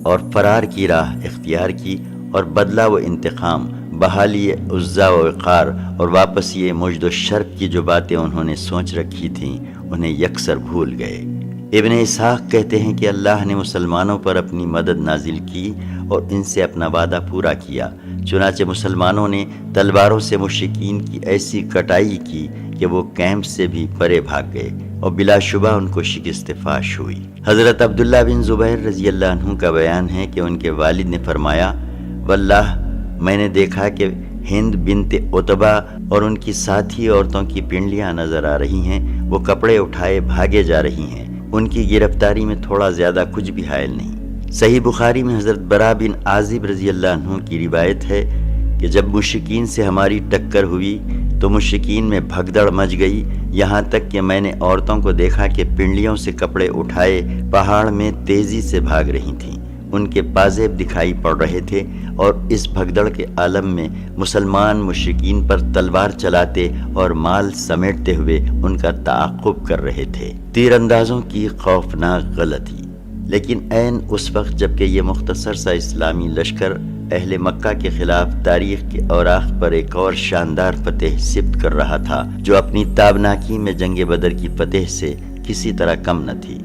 اور فرار کی راہ اختیار کی، اور بدلہ و انتقام، بحالی عزا و وقار اور واپس یہ مجد و شرف کی جو باتیں انہوں نے سوچ رکھی تھیں انہیں یکسر بھول گئے۔ ابن اسحاق کہتے ہیں کہ اللہ نے مسلمانوں پر اپنی مدد نازل کی اور ان سے اپنا وعدہ پورا کیا، چنانچہ مسلمانوں نے تلواروں سے مشرکین کی ایسی کٹائی کی کہ وہ کیمپ سے بھی پرے بھاگ گئے اور بلا شبہ ان کو شکست فاش ہوئی۔ حضرت عبداللہ بن زبیر رضی اللہ عنہ کا بیان ہے کہ ان کے والد نے فرمایا، واللہ میں نے دیکھا کہ ہند بنت عتبہ اور ان کی ساتھی عورتوں کی پنڈلیاں نظر آ رہی ہیں، وہ کپڑے اٹھائے بھاگے جا رہی ہیں، ان کی گرفتاری میں تھوڑا زیادہ کچھ بھی حائل نہیں۔ صحیح بخاری میں حضرت برا بن عازب رضی اللہ عنہ کی روایت ہے کہ جب مشرکین سے ہماری ٹکر ہوئی تو مشرکین میں بھگدڑ مچ گئی، یہاں تک کہ میں نے عورتوں کو دیکھا کہ پنڈلیوں سے کپڑے اٹھائے پہاڑ میں تیزی سے بھاگ رہی تھیں، ان کے پازیب دکھائی پڑ رہے تھے، اور اس بھگدڑ کے عالم میں مسلمان مشرکین پر تلوار چلاتے اور مال سمیٹتے ہوئے ان کا تعاقب کر رہے تھے۔ تیر اندازوں کی خوفناک غلطی۔ لیکن عین اس وقت جبکہ یہ مختصر سا اسلامی لشکر اہل مکہ کے خلاف تاریخ کے اوراق پر ایک اور شاندار فتح ثبت کر رہا تھا جو اپنی تابناکی میں جنگ بدر کی فتح سے کسی طرح کم نہ تھی،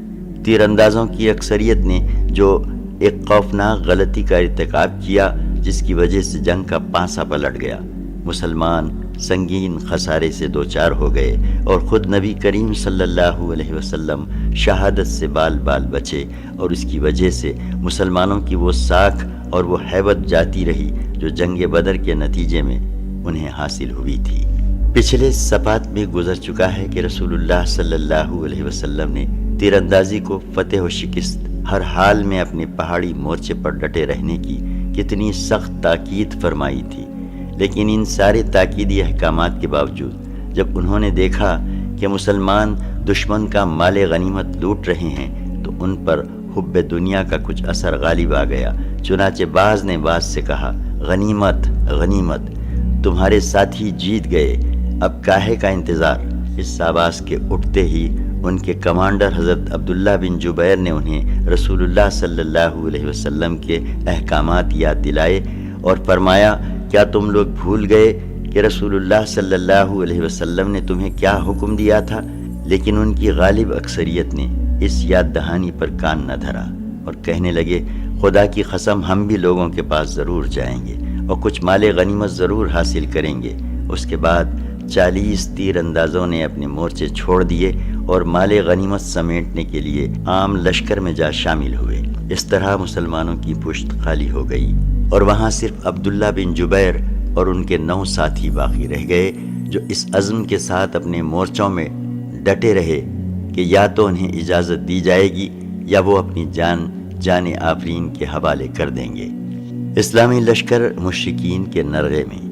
تیر اندازوں کی اکثریت نے جو ایک خوفناک غلطی کا ارتکاب کیا جس کی وجہ سے جنگ کا پانسا پلٹ گیا، مسلمان سنگین خسارے سے دوچار ہو گئے اور خود نبی کریم صلی اللہ علیہ وسلم شہادت سے بال بال بچے، اور اس کی وجہ سے مسلمانوں کی وہ ساکھ اور وہ ہیبت جاتی رہی جو جنگ بدر کے نتیجے میں انہیں حاصل ہوئی تھی۔ پچھلے صفحات میں گزر چکا ہے کہ رسول اللہ صلی اللہ علیہ وسلم نے تیر اندازی کو فتح و شکست ہر حال میں اپنے پہاڑی مورچے پر ڈٹے رہنے کی کتنی سخت تاکید فرمائی تھی، لیکن ان سارے تاکیدی احکامات کے باوجود جب انہوں نے دیکھا کہ مسلمان دشمن کا مال غنیمت لوٹ رہے ہیں تو ان پر حب دنیا کا کچھ اثر غالب آ گیا، چنانچہ بعض نے بعض سے کہا، غنیمت غنیمت، تمہارے ساتھی جیت گئے، اب کاہے کا انتظار۔ اس آواز کے اٹھتے ہی ان کے کمانڈر حضرت عبداللہ بن جبیر نے انہیں رسول اللہ صلی اللہ علیہ وسلم کے احکامات یاد دلائے اور فرمایا، کیا تم لوگ بھول گئے کہ رسول اللہ صلی اللہ علیہ وسلم نے تمہیں کیا حکم دیا تھا؟ لیکن ان کی غالب اکثریت نے اس یاد دہانی پر کان نہ دھرا اور کہنے لگے، خدا کی قسم ہم بھی لوگوں کے پاس ضرور جائیں گے اور کچھ مال غنیمت ضرور حاصل کریں گے۔ اس کے بعد 40 تیر اندازوں نے اپنے مورچے چھوڑ دیے اور مال غنیمت سمیٹنے کے لیے عام لشکر میں جا شامل ہوئے۔ اس طرح مسلمانوں کی پشت خالی ہو گئی اور وہاں صرف عبداللہ بن جبیر اور ان کے 9 ساتھی باقی رہ گئے جو اس عزم کے ساتھ اپنے مورچوں میں ڈٹے رہے کہ یا تو انہیں اجازت دی جائے گی یا وہ اپنی جان آفرین کے حوالے کر دیں گے۔ اسلامی لشکر مشرکین کے نرغے میں۔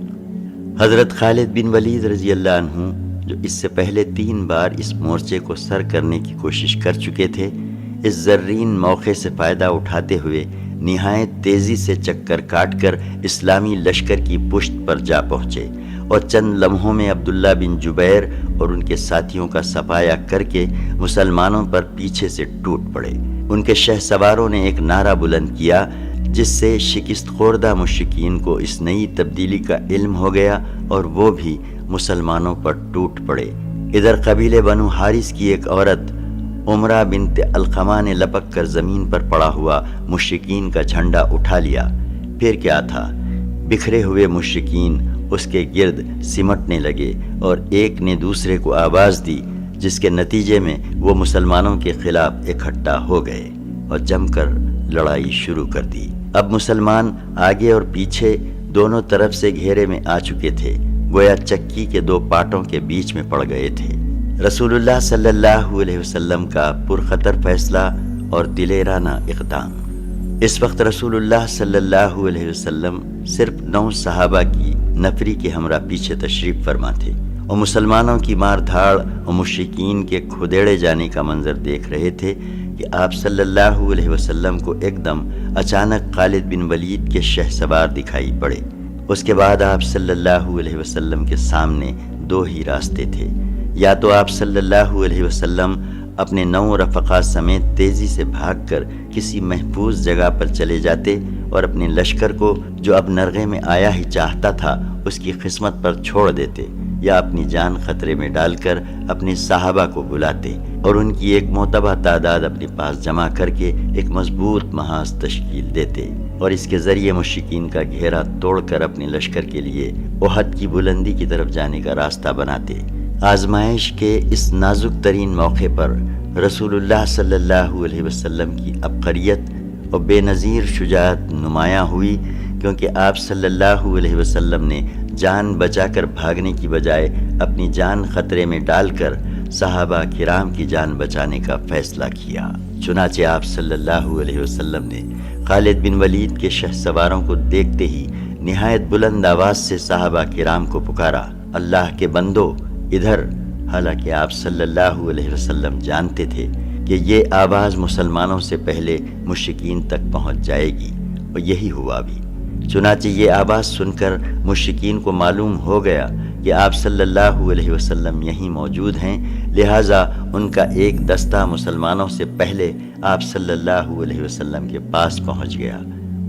حضرت خالد بن ولید رضی اللہ عنہ جو اس سے پہلے 3 بار اس مورچے کو سر کرنے کی کوشش کر چکے تھے، اس زرین موقع سے فائدہ اٹھاتے ہوئے نہایت تیزی سے چکر کاٹ کر اسلامی لشکر کی پشت پر جا پہنچے اور چند لمحوں میں عبداللہ بن جبیر اور ان کے ساتھیوں کا صفایا کر کے مسلمانوں پر پیچھے سے ٹوٹ پڑے۔ ان کے شہ سواروں نے ایک نعرہ بلند کیا جس سے شکست خوردہ مشرکین کو اس نئی تبدیلی کا علم ہو گیا اور وہ بھی مسلمانوں پر ٹوٹ پڑے۔ ادھر قبیلے بنو حارث کی ایک عورت عمرہ بنت علقمہ نے لپک کر زمین پر پڑا ہوا مشرکین کا جھنڈا اٹھا لیا۔ پھر کیا تھا، بکھرے ہوئے مشرکین اس کے گرد سمٹنے لگے اور ایک نے دوسرے کو آواز دی جس کے نتیجے میں وہ مسلمانوں کے خلاف اکٹھا ہو گئے اور جم کر لڑائی شروع کر دی۔ اب مسلمان آگے اور پیچھے دونوں طرف سے گھیرے میں آ چکے تھے، گویا چکی کے 2 پاٹوں کے بیچ میں پڑ گئے تھے۔ رسول اللہ صلی اللہ علیہ وسلم کا پرخطر فیصلہ اور دلیرانہ اقدام۔ اس وقت رسول اللہ صلی اللہ علیہ وسلم صرف 9 صحابہ کی نفری کے ہمراہ پیچھے تشریف فرما تھے اور مسلمانوں کی مار دھاڑ اور مشرکین کے کھدیڑے جانے کا منظر دیکھ رہے تھے کہ آپ صلی اللہ علیہ وسلم کو ایک دم اچانک خالد بن ولید کے شہ سوار دکھائی پڑے۔ اس کے بعد آپ صلی اللہ علیہ وسلم کے سامنے 2 ہی راستے تھے، یا تو آپ صلی اللہ علیہ وسلم اپنے 9 رفقا سمیت تیزی سے بھاگ کر کسی محفوظ جگہ پر چلے جاتے اور اپنے لشکر کو جو اب نرغے میں آیا ہی چاہتا تھا اس کی قسمت پر چھوڑ دیتے، یا اپنی جان خطرے میں ڈال کر اپنے صحابہ کو بلاتے اور ان کی ایک معتبر تعداد اپنے پاس جمع کر کے ایک مضبوط محاذ تشکیل دیتے اور اس کے ذریعے مشرکین کا گھیرا توڑ کر اپنے لشکر کے لیے احد کی بلندی کی طرف جانے کا راستہ بناتے۔ آزمائش کے اس نازک ترین موقع پر رسول اللہ صلی اللہ علیہ وسلم کی عبقریت اور بے نظیر شجاعت نمایاں ہوئی، کیونکہ آپ صلی اللہ علیہ وسلم نے جان بچا کر بھاگنے کی بجائے اپنی جان خطرے میں ڈال کر صحابہ کرام کی جان بچانے کا فیصلہ کیا۔ چنانچہ آپ صلی اللہ علیہ وسلم نے خالد بن ولید کے شہ سواروں کو دیکھتے ہی نہایت بلند آواز سے صحابہ کرام کو پکارا، اللہ کے بندو ادھر! حالانکہ آپ صلی اللہ علیہ وسلم جانتے تھے کہ یہ آواز مسلمانوں سے پہلے مشرکین تک پہنچ جائے گی، اور یہی ہوا بھی۔ چنانچہ یہ آواز سن کر مشرکین کو معلوم ہو گیا کہ آپ صلی اللہ علیہ وسلم یہیں موجود ہیں، لہٰذا ان کا ایک دستہ مسلمانوں سے پہلے آپ صلی اللہ علیہ وسلم کے پاس پہنچ گیا،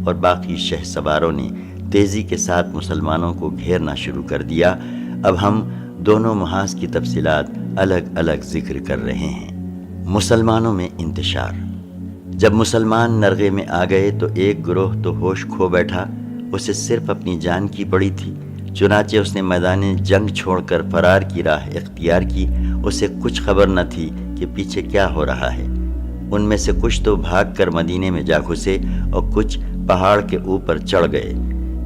اور باقی شہ سواروں نے تیزی کے ساتھ مسلمانوں کو گھیرنا شروع کر دیا۔ اب ہم دونوں محاذ کی تفصیلات الگ الگ ذکر کر رہے ہیں۔ مسلمانوں میں انتشار۔ جب مسلمان نرغے میں آ گئے تو ایک گروہ تو ہوش کھو بیٹھا، اسے صرف اپنی جان کی پڑی تھی، چنانچہ اس نے میدان جنگ چھوڑ کر فرار کی راہ اختیار کی۔ اسے کچھ خبر نہ تھی کہ پیچھے کیا ہو رہا ہے۔ ان میں سے کچھ تو بھاگ کر مدینے میں جا گھسے اور کچھ پہاڑ کے اوپر چڑھ گئے۔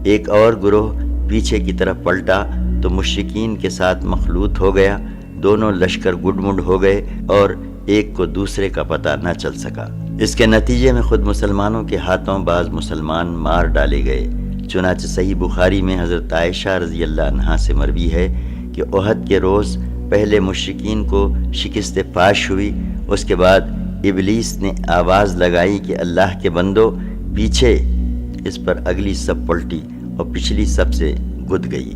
ایک اور گروہ پیچھے کی طرف پلٹا تو مشرکین کے ساتھ مخلوط ہو گیا۔ دونوں لشکر گڈ مڈ ہو گئے اور ایک کو دوسرے کا پتہ نہ چل سکا۔ اس کے نتیجے میں خود مسلمانوں کے ہاتھوں بعض مسلمان مار ڈالے گئے۔ چنانچہ صحیح بخاری میں حضرت عائشہ رضی اللہ عنہا سے مروی ہے کہ احد کے روز پہلے مشرکین کو شکست فاش ہوئی، اس کے بعد ابلیس نے آواز لگائی کہ اللہ کے بندو پیچھے، اس پر اگلی سب پلٹی اور پچھلی سب سے گد گئی۔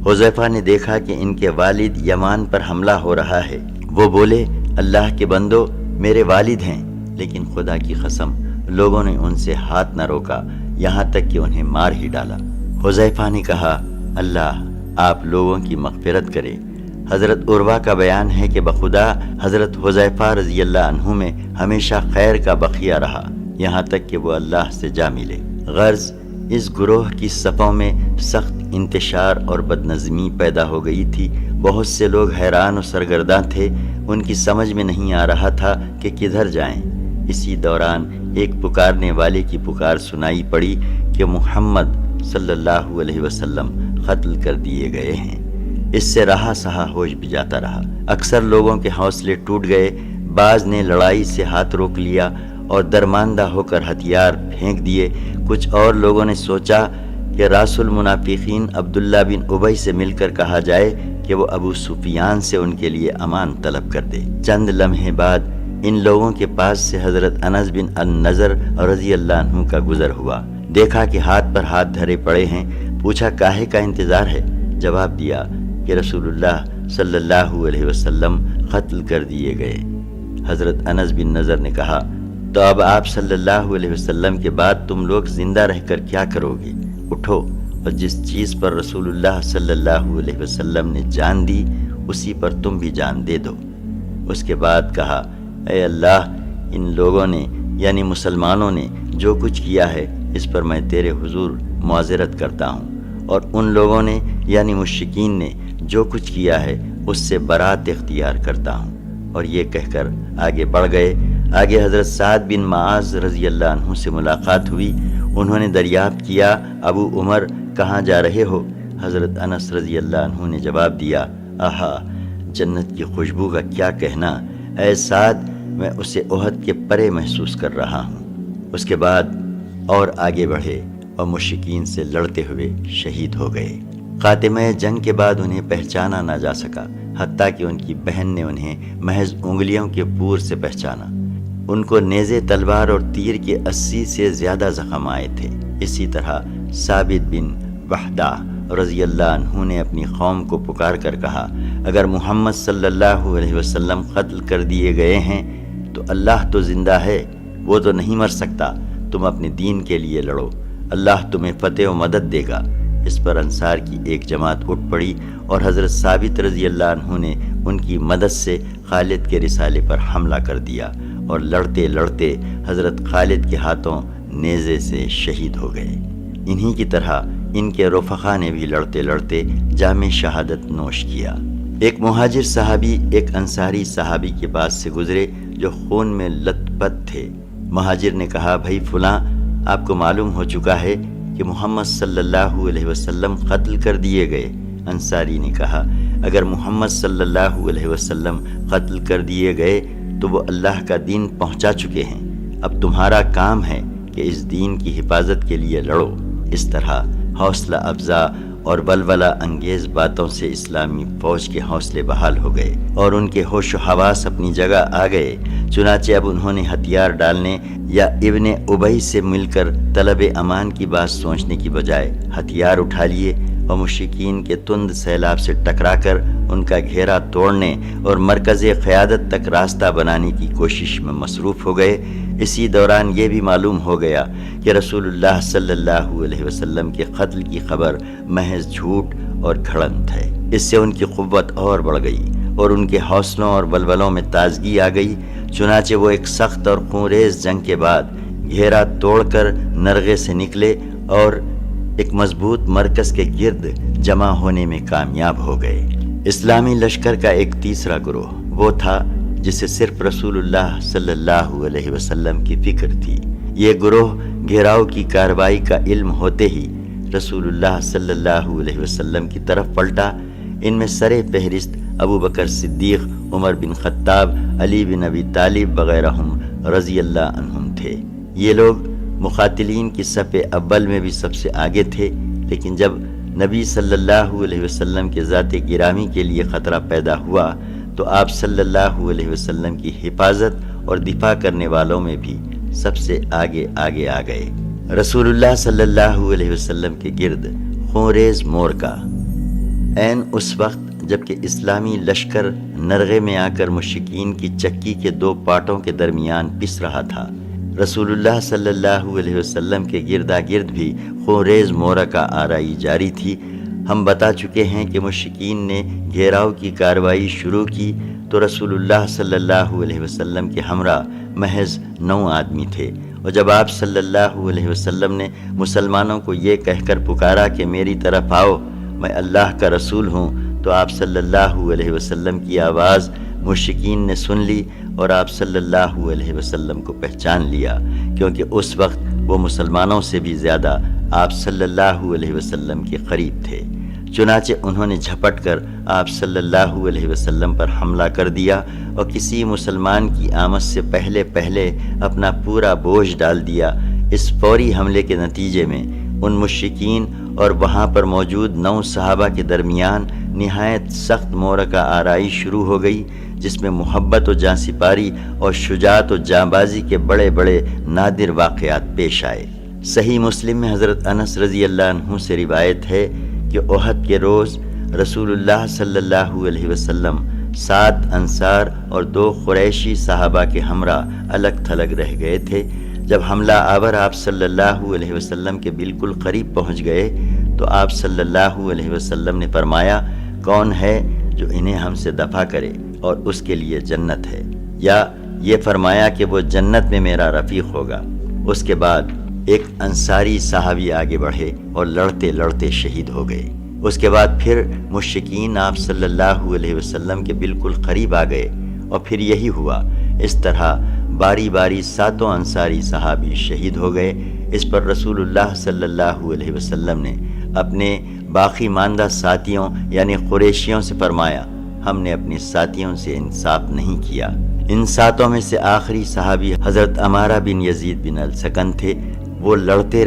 حذیفہ نے دیکھا کہ ان کے والد یمان پر حملہ ہو رہا ہے۔ وہ بولے، اللہ کے بندو میرے والد ہیں، لیکن خدا کی قسم لوگوں نے ان سے ہاتھ نہ روکا، یہاں تک کہ انہیں مار ہی ڈالا۔ حذیفہ نے کہا، اللہ آپ لوگوں کی مغفرت کرے۔ حضرت عروہ کا بیان ہے کہ بخدا حضرت حذیفہ رضی اللہ عنہ میں ہمیشہ خیر کا بقیہ رہا، یہاں تک کہ وہ اللہ سے جا ملے۔ غرض اس گروہ کی صفوں میں سخت انتشار اور بدنظمی پیدا ہو گئی تھی۔ بہت سے لوگ حیران و سرگرداں تھے، ان کی سمجھ میں نہیں آ رہا تھا کہ کدھر جائیں۔ اسی دوران ایک پکارنے والے کی پکار سنائی پڑی کہ محمد صلی اللہ علیہ وسلم قتل کر دیے گئے ہیں۔ اس سے رہا سہا ہوش بھی جاتا رہا۔ اکثر لوگوں کے حوصلے ٹوٹ گئے، بعض نے لڑائی سے ہاتھ روک لیا اور درماندہ ہو کر ہتھیار پھینک دیے۔ کچھ اور لوگوں نے سوچا کہ راس المنافقین عبداللہ بن ابی سے مل کر کہا جائے کہ وہ ابو سفیان سے ان کے لیے امان طلب کر دے۔ چند لمحے بعد ان لوگوں کے پاس سے حضرت انس بن النضر رضی اللہ عنہ کا گزر ہوا۔ دیکھا کہ ہاتھ پر ہاتھ دھرے پڑے ہیں، پوچھا کاہے کا انتظار ہے؟ جواب دیا کہ رسول اللہ صلی اللہ علیہ وسلم قتل کر دیے گئے۔ حضرت انس بن نضر نے کہا، تو اب آپ صلی اللہ علیہ وسلم کے بعد تم لوگ زندہ رہ کر کیا کرو گے؟ اٹھو اور جس چیز پر رسول اللہ صلی اللہ علیہ وسلم نے جان دی اسی پر تم بھی جان دے دو۔ اس کے بعد کہا، اے اللہ، ان لوگوں نے یعنی مسلمانوں نے جو کچھ کیا ہے اس پر میں تیرے حضور معذرت کرتا ہوں، اور ان لوگوں نے یعنی مشرکین نے جو کچھ کیا ہے اس سے برات اختیار کرتا ہوں۔ اور یہ کہہ کر آگے بڑھ گئے۔ آگے حضرت سعد بن معاذ رضی اللہ عنہ سے ملاقات ہوئی۔ انہوں نے دریافت کیا، ابو عمر کہاں جا رہے ہو؟ حضرت انس رضی اللہ عنہ نے جواب دیا، آہا، جنت کی خوشبو کا کیا کہنا، اے سعد، میں اسے احد کے پرے محسوس کر رہا ہوں۔ اس کے بعد اور آگے بڑھے اور مشرکین سے لڑتے ہوئے شہید ہو گئے۔ خاتمہ جنگ کے بعد انہیں پہچانا نہ جا سکا، حتیٰ کہ ان کی بہن نے انہیں محض انگلیوں کے پور سے پہچانا۔ ان کو نیزے، تلوار اور تیر کے 80 سے زیادہ زخم آئے تھے۔ اسی طرح ثابت بن وحدہ رضی اللہ عنہ نے اپنی قوم کو پکار کر کہا، اگر محمد صلی اللہ علیہ وسلم قتل کر دیے گئے ہیں تو اللہ تو زندہ ہے، وہ تو نہیں مر سکتا، تم اپنے دین کے لیے لڑو، اللہ تمہیں فتح و مدد دے گا۔ اس پر انصار کی ایک جماعت اٹھ پڑی اور حضرت ثابت رضی اللہ عنہ نے ان کی مدد سے خالد کے رسالے پر حملہ کر دیا اور لڑتے لڑتے حضرت خالد کے ہاتھوں نیزے سے شہید ہو گئے۔ انہی کی طرح ان کے رفقا نے بھی لڑتے لڑتے جام شہادت نوش کیا۔ ایک مہاجر صحابی ایک انصاری صحابی کے پاس سے گزرے جو خون میں لت پت تھے۔ مہاجر نے کہا، بھائی فلاں، آپ کو معلوم ہو چکا ہے کہ محمد صلی اللہ علیہ وسلم قتل کر دیے گئے۔ انصاری نے کہا، اگر محمد صلی اللہ علیہ وسلم قتل کر دیے گئے تو وہ اللہ کا دین پہنچا چکے ہیں، اب تمہارا کام ہے کہ اس دین کی حفاظت کے لیے لڑو۔ اس طرح حوصلہ افزا اور ولولہ انگیز باتوں سے اسلامی فوج کے حوصلے بحال ہو گئے اور ان کے ہوش و حواس اپنی جگہ آ گئے۔ چنانچہ اب انہوں نے ہتھیار ڈالنے یا ابن ابی سے مل کر طلب امان کی بات سوچنے کی بجائے ہتھیار اٹھا لیے اور مشرکین کے تند سیلاب سے ٹکرا کر ان کا گھیرا توڑنے اور مرکز قیادت تک راستہ بنانے کی کوشش میں مصروف ہو گئے۔ اسی دوران یہ بھی معلوم ہو گیا کہ رسول اللہ صلی اللہ علیہ وسلم کے قتل کی خبر محض جھوٹ اور گھڑنت ہے۔ اس سے ان کی قوت اور بڑھ گئی اور ان کے حوصلوں اور ولولوں میں تازگی آ گئی۔ چنانچہ وہ ایک سخت اور خونریز جنگ کے بعد گھیرا توڑ کر نرغے سے نکلے اور ایک مضبوط مرکز کے گرد جمع ہونے میں کامیاب ہو گئے۔ اسلامی لشکر کا ایک تیسرا گروہ وہ تھا جسے صرف رسول اللہ صلی اللہ علیہ وسلم کی فکر تھی۔ یہ گروہ گھیراؤ کی کارروائی کا علم ہوتے ہی رسول اللہ صلی اللہ علیہ وسلم کی طرف پلٹا۔ ان میں سر فہرست ابو بکر صدیق، عمر بن خطاب، علی بن ابی طالب وغیرہ رضی اللہ عنہم تھے۔ یہ لوگ مقاتلین کی صف اول میں بھی سب سے آگے تھے، لیکن جب نبی صلی اللہ علیہ وسلم کے ذات گرامی کے لیے خطرہ پیدا ہوا تو آپ صلی اللہ علیہ وسلم کی حفاظت اور دفاع کرنے والوں میں بھی سب سے آگے آ گئے۔ رسول اللہ صلی اللہ علیہ وسلم کے گرد خونریز مورکا عین اس وقت جبکہ اسلامی لشکر نرغے میں آ کر مشرکین کی چکی کے دو پاٹوں کے درمیان پس رہا تھا۔ رسول اللہ صلی اللہ علیہ وسلم کے گردا گرد بھی خونریز مورکا آرائی جاری تھی۔ ہم بتا چکے ہیں کہ مشرکین نے گھیراؤ کی کارروائی شروع کی تو رسول اللہ صلی اللہ علیہ وسلم کے ہمراہ محض 9 آدمی تھے، اور جب آپ صلی اللہ علیہ وسلم نے مسلمانوں کو یہ کہہ کر پکارا کہ میری طرف آؤ، میں اللہ کا رسول ہوں، تو آپ صلی اللہ علیہ وسلم کی آواز مشرکین نے سن لی اور آپ صلی اللہ علیہ وسلم کو پہچان لیا، کیونکہ اس وقت وہ مسلمانوں سے بھی زیادہ آپ صلی اللہ علیہ وسلم کے قریب تھے۔ چنانچہ انہوں نے جھپٹ کر آپ صلی اللہ علیہ وسلم پر حملہ کر دیا اور کسی مسلمان کی آمد سے پہلے اپنا پورا بوجھ ڈال دیا۔ اس فوری حملے کے نتیجے میں ان مشرکین اور وہاں پر موجود 9 صحابہ کے درمیان نہایت سخت معرکہ آرائی شروع ہو گئی، جس میں محبت و جانسپاری اور شجاعت و جانبازی کے بڑے بڑے نادر واقعات پیش آئے۔ صحیح مسلم میں حضرت انس رضی اللہ عنہ سے روایت ہے کہ احد کے روز رسول اللہ صلی اللہ علیہ وسلم 7 انصار اور 2 قریشی صحابہ کے ہمراہ الگ تھلگ رہ گئے تھے۔ جب حملہ آور آپ صلی اللہ علیہ وسلم کے بالکل قریب پہنچ گئے تو آپ صلی اللہ علیہ وسلم نے فرمایا، کون ہے جو انہیں ہم سے دفع کرے اور اس کے لیے جنت ہے، یا یہ فرمایا کہ وہ جنت میں میرا رفیق ہوگا۔ اس کے بعد ایک انصاری صحابی آگے بڑھے اور لڑتے لڑتے شہید ہو گئے۔ اس کے بعد پھر مشرکین آپ صلی اللہ علیہ وسلم کے بالکل قریب آ گئے اور پھر یہی ہوا۔ اس طرح باری باری 7 انصاری صحابی شہید ہو گئے۔ اس پر رسول اللہ صلی اللہ علیہ وسلم نے اپنے باقی ماندہ ساتھیوں یعنی قریشیوں سے فرمایا، ہم نے اپنے ساتھیوں سے انصاف نہیں کیا۔ ان 7 میں سے آخری صحابی حضرت عمارہ بن یزید بن السکن تھے۔ وہ لڑتے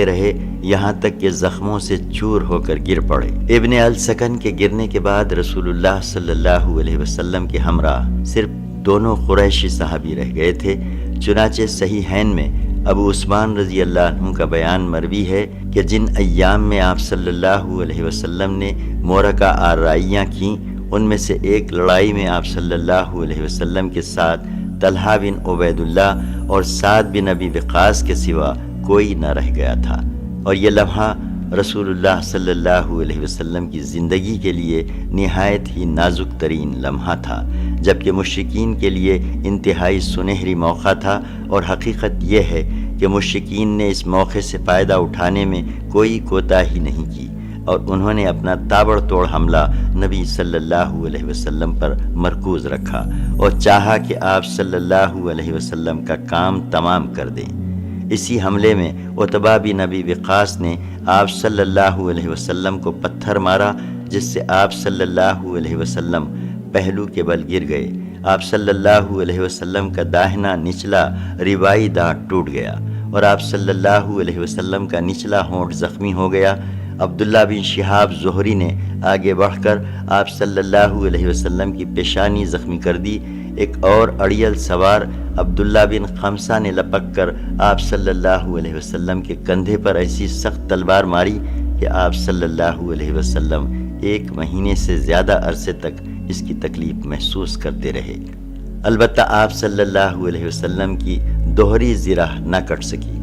رہے یہاں تک کہ زخموں سے چور ہو کر گر پڑے۔ ابن السکن کے گرنے کے بعد رسول اللہ صلی اللہ علیہ وسلم کے ہمراہ صرف 2 قریشی صحابی رہ گئے تھے۔ چنانچہ صحیحین میں ابو عثمان رضی اللہ عنہ کا بیان مروی ہے کہ جن ایام میں آپ صلی اللہ علیہ وسلم نے مورکہ آرائیاں کیں، ان میں سے ایک لڑائی میں آپ صلی اللہ علیہ وسلم کے ساتھ طلحہ بن عبید اللہ اور سعد بن ابی وقاص کے سوا کوئی نہ رہ گیا تھا، اور یہ لمحہ رسول اللہ صلی اللہ علیہ وسلم کی زندگی کے لیے نہایت ہی نازک ترین لمحہ تھا، جبکہ مشرکین کے لیے انتہائی سنہری موقع تھا، اور حقیقت یہ ہے کہ مشرکین نے اس موقع سے فائدہ اٹھانے میں کوئی کوتاہی نہیں کی، اور انہوں نے اپنا تابڑ توڑ حملہ نبی صلی اللہ علیہ وسلم پر مرکوز رکھا اور چاہا کہ آپ صلی اللہ علیہ وسلم کا کام تمام کر دیں۔ اسی حملے میں عتبہ بن ابی وقاص نے آپ صلی اللہ علیہ وسلم کو پتھر مارا، جس سے آپ صلی اللہ علیہ وسلم پہلو کے بل گر گئے۔ آپ صلی اللہ علیہ وسلم کا داہنا نچلا ربائی دانت ٹوٹ گیا، اور آپ صلی اللہ علیہ وسلم کا نچلا ہونٹ زخمی ہو گیا۔ عبداللہ بن شہاب زہری نے آگے بڑھ کر آپ صلی اللہ علیہ وسلم کی پیشانی زخمی کر دی۔ ایک اور اڑیل سوار عبداللہ بن خمسہ نے لپک کر آپ صلی اللہ علیہ وسلم کے کندھے پر ایسی سخت تلوار ماری کہ آپ صلی اللہ علیہ وسلم 1 مہینے سے زیادہ عرصے تک اس کی تکلیف محسوس کرتے رہے۔ البتہ آپ صلی اللہ علیہ وسلم کی دوہری زرہ نہ کٹ سکی۔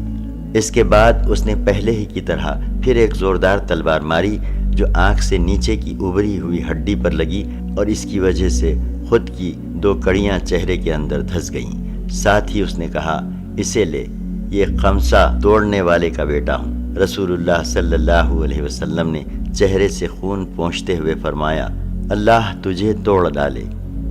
اس کے بعد اس نے پہلے ہی کی طرح پھر ایک زوردار تلوار ماری جو آنکھ سے نیچے کی ابری ہوئی ہڈی پر لگی، اور اس کی وجہ سے خود کی 2 کڑیاں چہرے کے اندر دھس گئیں۔ ساتھ ہی اس نے کہا، اسے لے، یہ خمسہ توڑنے والے کا بیٹا ہوں۔ رسول اللہ صلی اللہ علیہ وسلم نے چہرے سے خون پونچھتے ہوئے فرمایا، اللہ تجھے توڑ ڈالے۔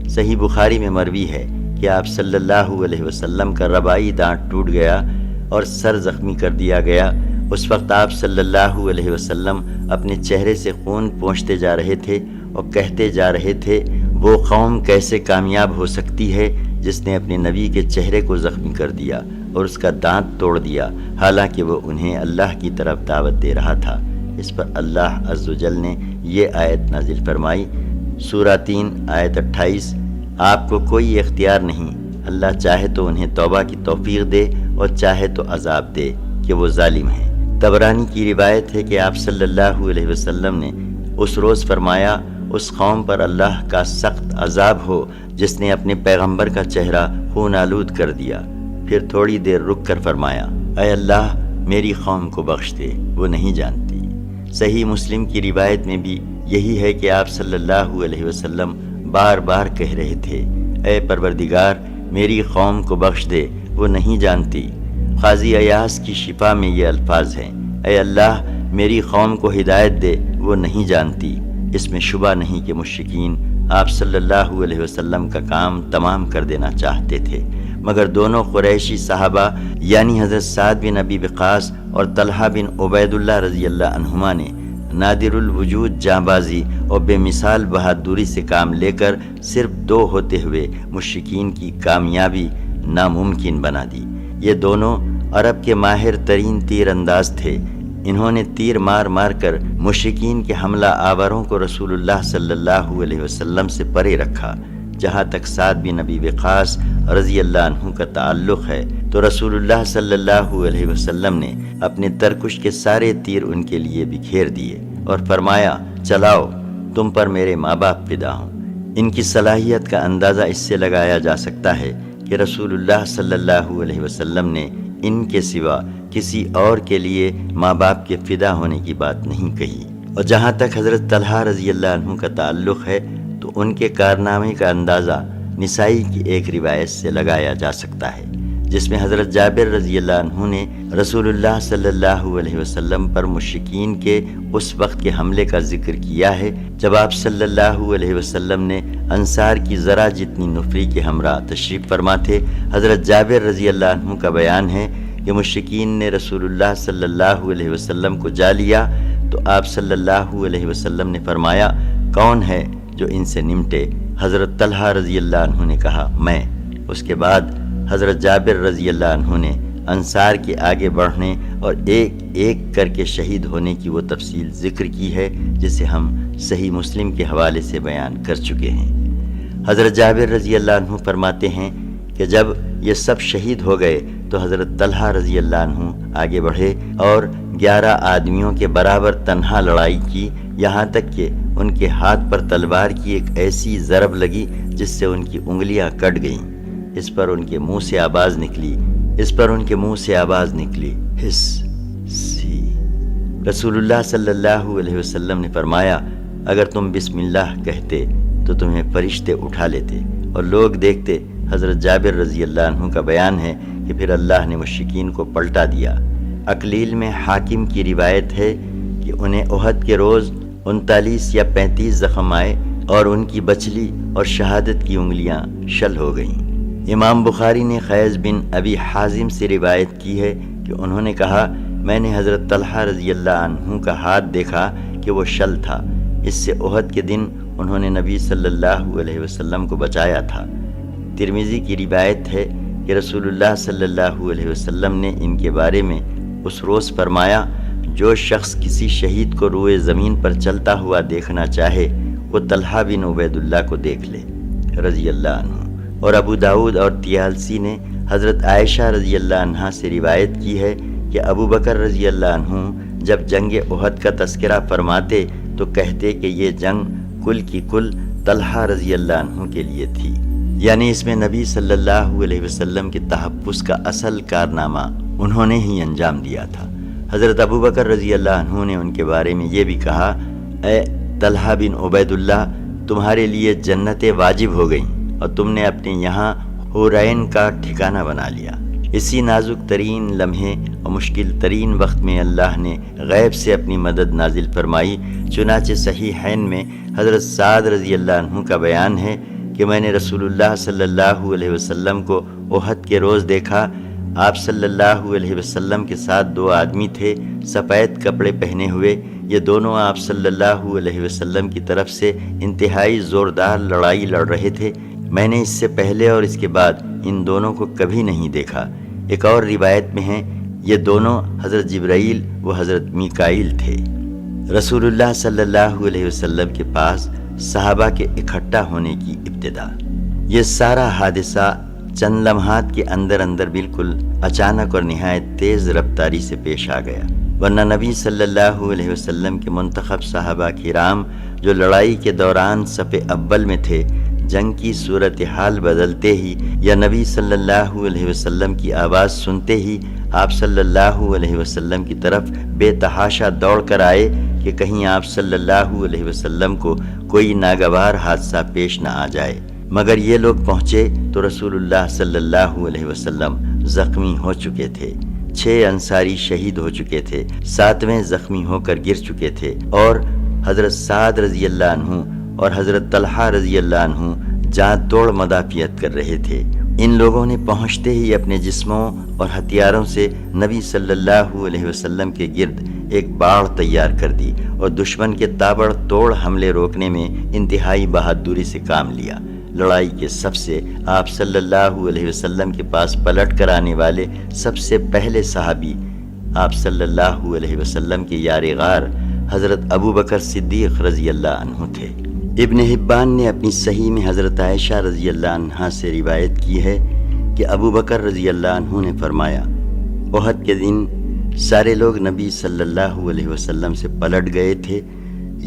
صحیح بخاری میں مروی ہے کہ آپ صلی اللہ علیہ وسلم کا ربائی دانت ٹوٹ گیا اور سر زخمی کر دیا گیا۔ اس وقت آپ صلی اللہ علیہ وسلم اپنے چہرے سے خون پونچھتے جا رہے تھے اور کہتے جا رہے تھے، وہ قوم کیسے کامیاب ہو سکتی ہے جس نے اپنے نبی کے چہرے کو زخمی کر دیا اور اس کا دانت توڑ دیا، حالانکہ وہ انہیں اللہ کی طرف دعوت دے رہا تھا۔ اس پر اللہ عز و جل نے یہ آیت نازل فرمائی، سورہ 3 آیت 28، آپ کو کوئی اختیار نہیں، اللہ چاہے تو انہیں توبہ کی توفیق دے اور چاہے تو عذاب دے کہ وہ ظالم ہیں۔ طبرانی کی روایت ہے کہ آپ صلی اللہ علیہ وسلم نے اس روز فرمایا، اس قوم پر اللہ کا سخت عذاب ہو جس نے اپنے پیغمبر کا چہرہ خون آلود کر دیا۔ پھر تھوڑی دیر رک کر فرمایا، اے اللہ میری قوم کو بخش دے، وہ نہیں جانتی۔ صحیح مسلم کی روایت میں بھی یہی ہے کہ آپ صلی اللہ علیہ وسلم بار بار کہہ رہے تھے، اے پروردگار میری قوم کو بخش دے، وہ نہیں جانتی۔ قاضی ایاز کی شفا میں یہ الفاظ ہیں، اے اللہ میری قوم کو ہدایت دے، وہ نہیں جانتی۔ اس میں شبہ نہیں کہ مشرکین آپ صلی اللہ علیہ وسلم کا کام تمام کر دینا چاہتے تھے، مگر دونوں قریشی صحابہ یعنی حضرت سعد بن ابی وقاص اور طلحہ بن عبید اللہ رضی اللہ عنہما نے نادر الوجود جانبازی اور بے مثال بہادری سے کام لے کر صرف 2 ہوتے ہوئے مشرکین کی کامیابی ناممکن بنا دی۔ یہ دونوں عرب کے ماہر ترین تیر انداز تھے۔ انہوں نے تیر مار مار کر مشرکین کے حملہ آوروں کو رسول اللہ صلی اللہ علیہ وسلم سے پرے رکھا۔ جہاں تک سعد بن ابی وقاص رضی اللہ عنہ کا تعلق ہے تو رسول اللہ صلی اللہ علیہ وسلم نے اپنے ترکش کے سارے تیر ان کے لیے بکھیر دیے اور فرمایا، چلاؤ، تم پر میرے ماں باپ فدا ہوں۔ ان کی صلاحیت کا اندازہ اس سے لگایا جا سکتا ہے کہ رسول اللہ صلی اللہ علیہ وسلم نے ان کے سوا کسی اور کے لیے ماں باپ کے فدا ہونے کی بات نہیں کہی۔ اور جہاں تک حضرت طلحہ رضی اللہ عنہ کا تعلق ہے تو ان کے کارنامے کا اندازہ نسائی کی ایک روایت سے لگایا جا سکتا ہے، جس میں حضرت جابر رضی اللہ عنہ نے رسول اللہ صلی اللہ علیہ وسلم پر مشرکین کے اس وقت کے حملے کا ذکر کیا ہے جب آپ صلی اللہ علیہ وسلم نے انصار کی ذرا جتنی نفری کے ہمراہ تشریف فرما تھے۔ حضرت جابر رضی اللہ عنہ کا بیان ہے کہ مشرکین نے رسول اللہ صلی اللہ علیہ وسلم کو جا لیا تو آپ صلی اللہ علیہ وسلم نے فرمایا، کون ہے جو ان سے نمٹے؟ حضرت طلحہ رضی اللہ عنہ نے کہا، میں۔ اس کے بعد حضرت جابر رضی اللہ عنہ نے انصار کے آگے بڑھنے اور ایک ایک کر کے شہید ہونے کی وہ تفصیل ذکر کی ہے جسے ہم صحیح مسلم کے حوالے سے بیان کر چکے ہیں۔ حضرت جابر رضی اللہ عنہ فرماتے ہیں کہ جب یہ سب شہید ہو گئے تو حضرت طلحہ رضی اللہ عنہ آگے بڑھے اور 11 آدمیوں کے برابر تنہا لڑائی کی، یہاں تک کہ ان کے ہاتھ پر تلوار کی ایک ایسی ضرب لگی جس سے ان کی انگلیاں کٹ گئیں۔ اس پر ان کے منہ سے آواز نکلی، ہس سی۔ رسول اللہ صلی اللہ علیہ وسلم نے فرمایا، اگر تم بسم اللہ کہتے تو تمہیں فرشتے اٹھا لیتے اور لوگ دیکھتے۔ حضرت جابر رضی اللہ عنہ کا بیان ہے کہ پھر اللہ نے مشرکین کو پلٹا دیا۔ اقلیل میں حاکم کی روایت ہے کہ انہیں احد کے روز 39 یا 35 زخم آئے اور ان کی بچلی اور شہادت کی انگلیاں شل ہو گئیں۔ امام بخاری نے قیس بن ابی حازم سے روایت کی ہے کہ انہوں نے کہا، میں نے حضرت طلحہ رضی اللہ عنہ کا ہاتھ دیکھا کہ وہ شل تھا، اس سے احد کے دن انہوں نے نبی صلی اللہ علیہ وسلم کو بچایا تھا۔ ترمذی کی روایت ہے کہ رسول اللہ صلی اللہ علیہ وسلم نے ان کے بارے میں اس روز فرمایا، جو شخص کسی شہید کو روئے زمین پر چلتا ہوا دیکھنا چاہے وہ طلحہ بن عبید اللہ کو دیکھ لے رضی اللہ عنہ۔ اور ابو داؤد اور طیالسی نے حضرت عائشہ رضی اللہ عنہا سے روایت کی ہے کہ ابو بکر رضی اللہ عنہ جب جنگ احد کا تذکرہ فرماتے تو کہتے کہ یہ جنگ کل کی کل طلحہ رضی اللہ عنہ کے لیے تھی، یعنی اس میں نبی صلی اللہ علیہ وسلم کے تحفظ کا اصل کارنامہ انہوں نے ہی انجام دیا تھا۔ حضرت ابو بکر رضی اللہ عنہ نے ان کے بارے میں یہ بھی کہا، اے طلحہ بن عبید اللہ، تمہارے لیے جنتیں واجب ہو گئیں اور تم نے اپنے یہاں حورین کا ٹھکانہ بنا لیا۔ اسی نازک ترین لمحے اور مشکل ترین وقت میں اللہ نے غیب سے اپنی مدد نازل فرمائی۔ چنانچہ صحیحین میں حضرت سعد رضی اللہ عنہ کا بیان ہے کہ میں نے رسول اللہ صلی اللہ علیہ وسلم کو احد کے روز دیکھا۔ آپ صلی اللہ علیہ وسلم کے ساتھ 2 آدمی تھے، سفید کپڑے پہنے ہوئے۔ یہ دونوں آپ صلی اللہ علیہ وسلم کی طرف سے انتہائی زوردار لڑائی لڑ رہے تھے۔ میں نے اس سے پہلے اور اس کے بعد ان دونوں کو کبھی نہیں دیکھا۔ ایک اور روایت میں ہے یہ دونوں حضرت جبرائیل و حضرت میکائیل تھے۔ رسول اللہ صلی اللہ علیہ وسلم کے پاس صحابہ کے اکٹھا ہونے کی ابتدا۔ یہ سارا حادثہ چند لمحات کے اندر بالکل اچانک اور نہایت تیز رفتاری سے پیش آ گیا، ورنہ نبی صلی اللہ علیہ وسلم کے منتخب صحابہ کرام جو لڑائی کے دوران صف اول میں تھے، جنگ کی صورتحال بدلتے ہی یا نبی صلی اللہ علیہ وسلم کی آواز سنتے ہی آپ صلی اللہ علیہ وسلم کی طرف بے تحاشا دوڑ کر آئے کہ کہیں آپ صلی اللہ علیہ وسلم کو کوئی ناگوار حادثہ پیش نہ آ جائے۔ مگر یہ لوگ پہنچے تو رسول اللہ صلی اللہ علیہ وسلم زخمی ہو چکے تھے، 6 انصاری شہید ہو چکے تھے، 7ویں زخمی ہو کر گر چکے تھے، اور حضرت سعد رضی اللہ عنہ اور حضرت طلحہ رضی اللہ عنہ جان توڑ مدافعت کر رہے تھے۔ ان لوگوں نے پہنچتے ہی اپنے جسموں اور ہتھیاروں سے نبی صلی اللہ علیہ وسلم کے گرد ایک باڑ تیار کر دی اور دشمن کے تابڑ توڑ حملے روکنے میں انتہائی بہادری سے کام لیا۔ لڑائی کے سب سے آپ صلی اللہ علیہ وسلم کے پاس پلٹ کر آنے والے سب سے پہلے صحابی آپ صلی اللہ علیہ وسلم کے یار غار حضرت ابو بکر صدیق رضی اللہ عنہ تھے۔ ابن حبان نے اپنی صحیح میں حضرت عائشہ رضی اللہ عنہا سے روایت کی ہے کہ ابو بکر رضی اللہ عنہ نے فرمایا، احد کے دن سارے لوگ نبی صلی اللہ علیہ وسلم سے پلٹ گئے تھے،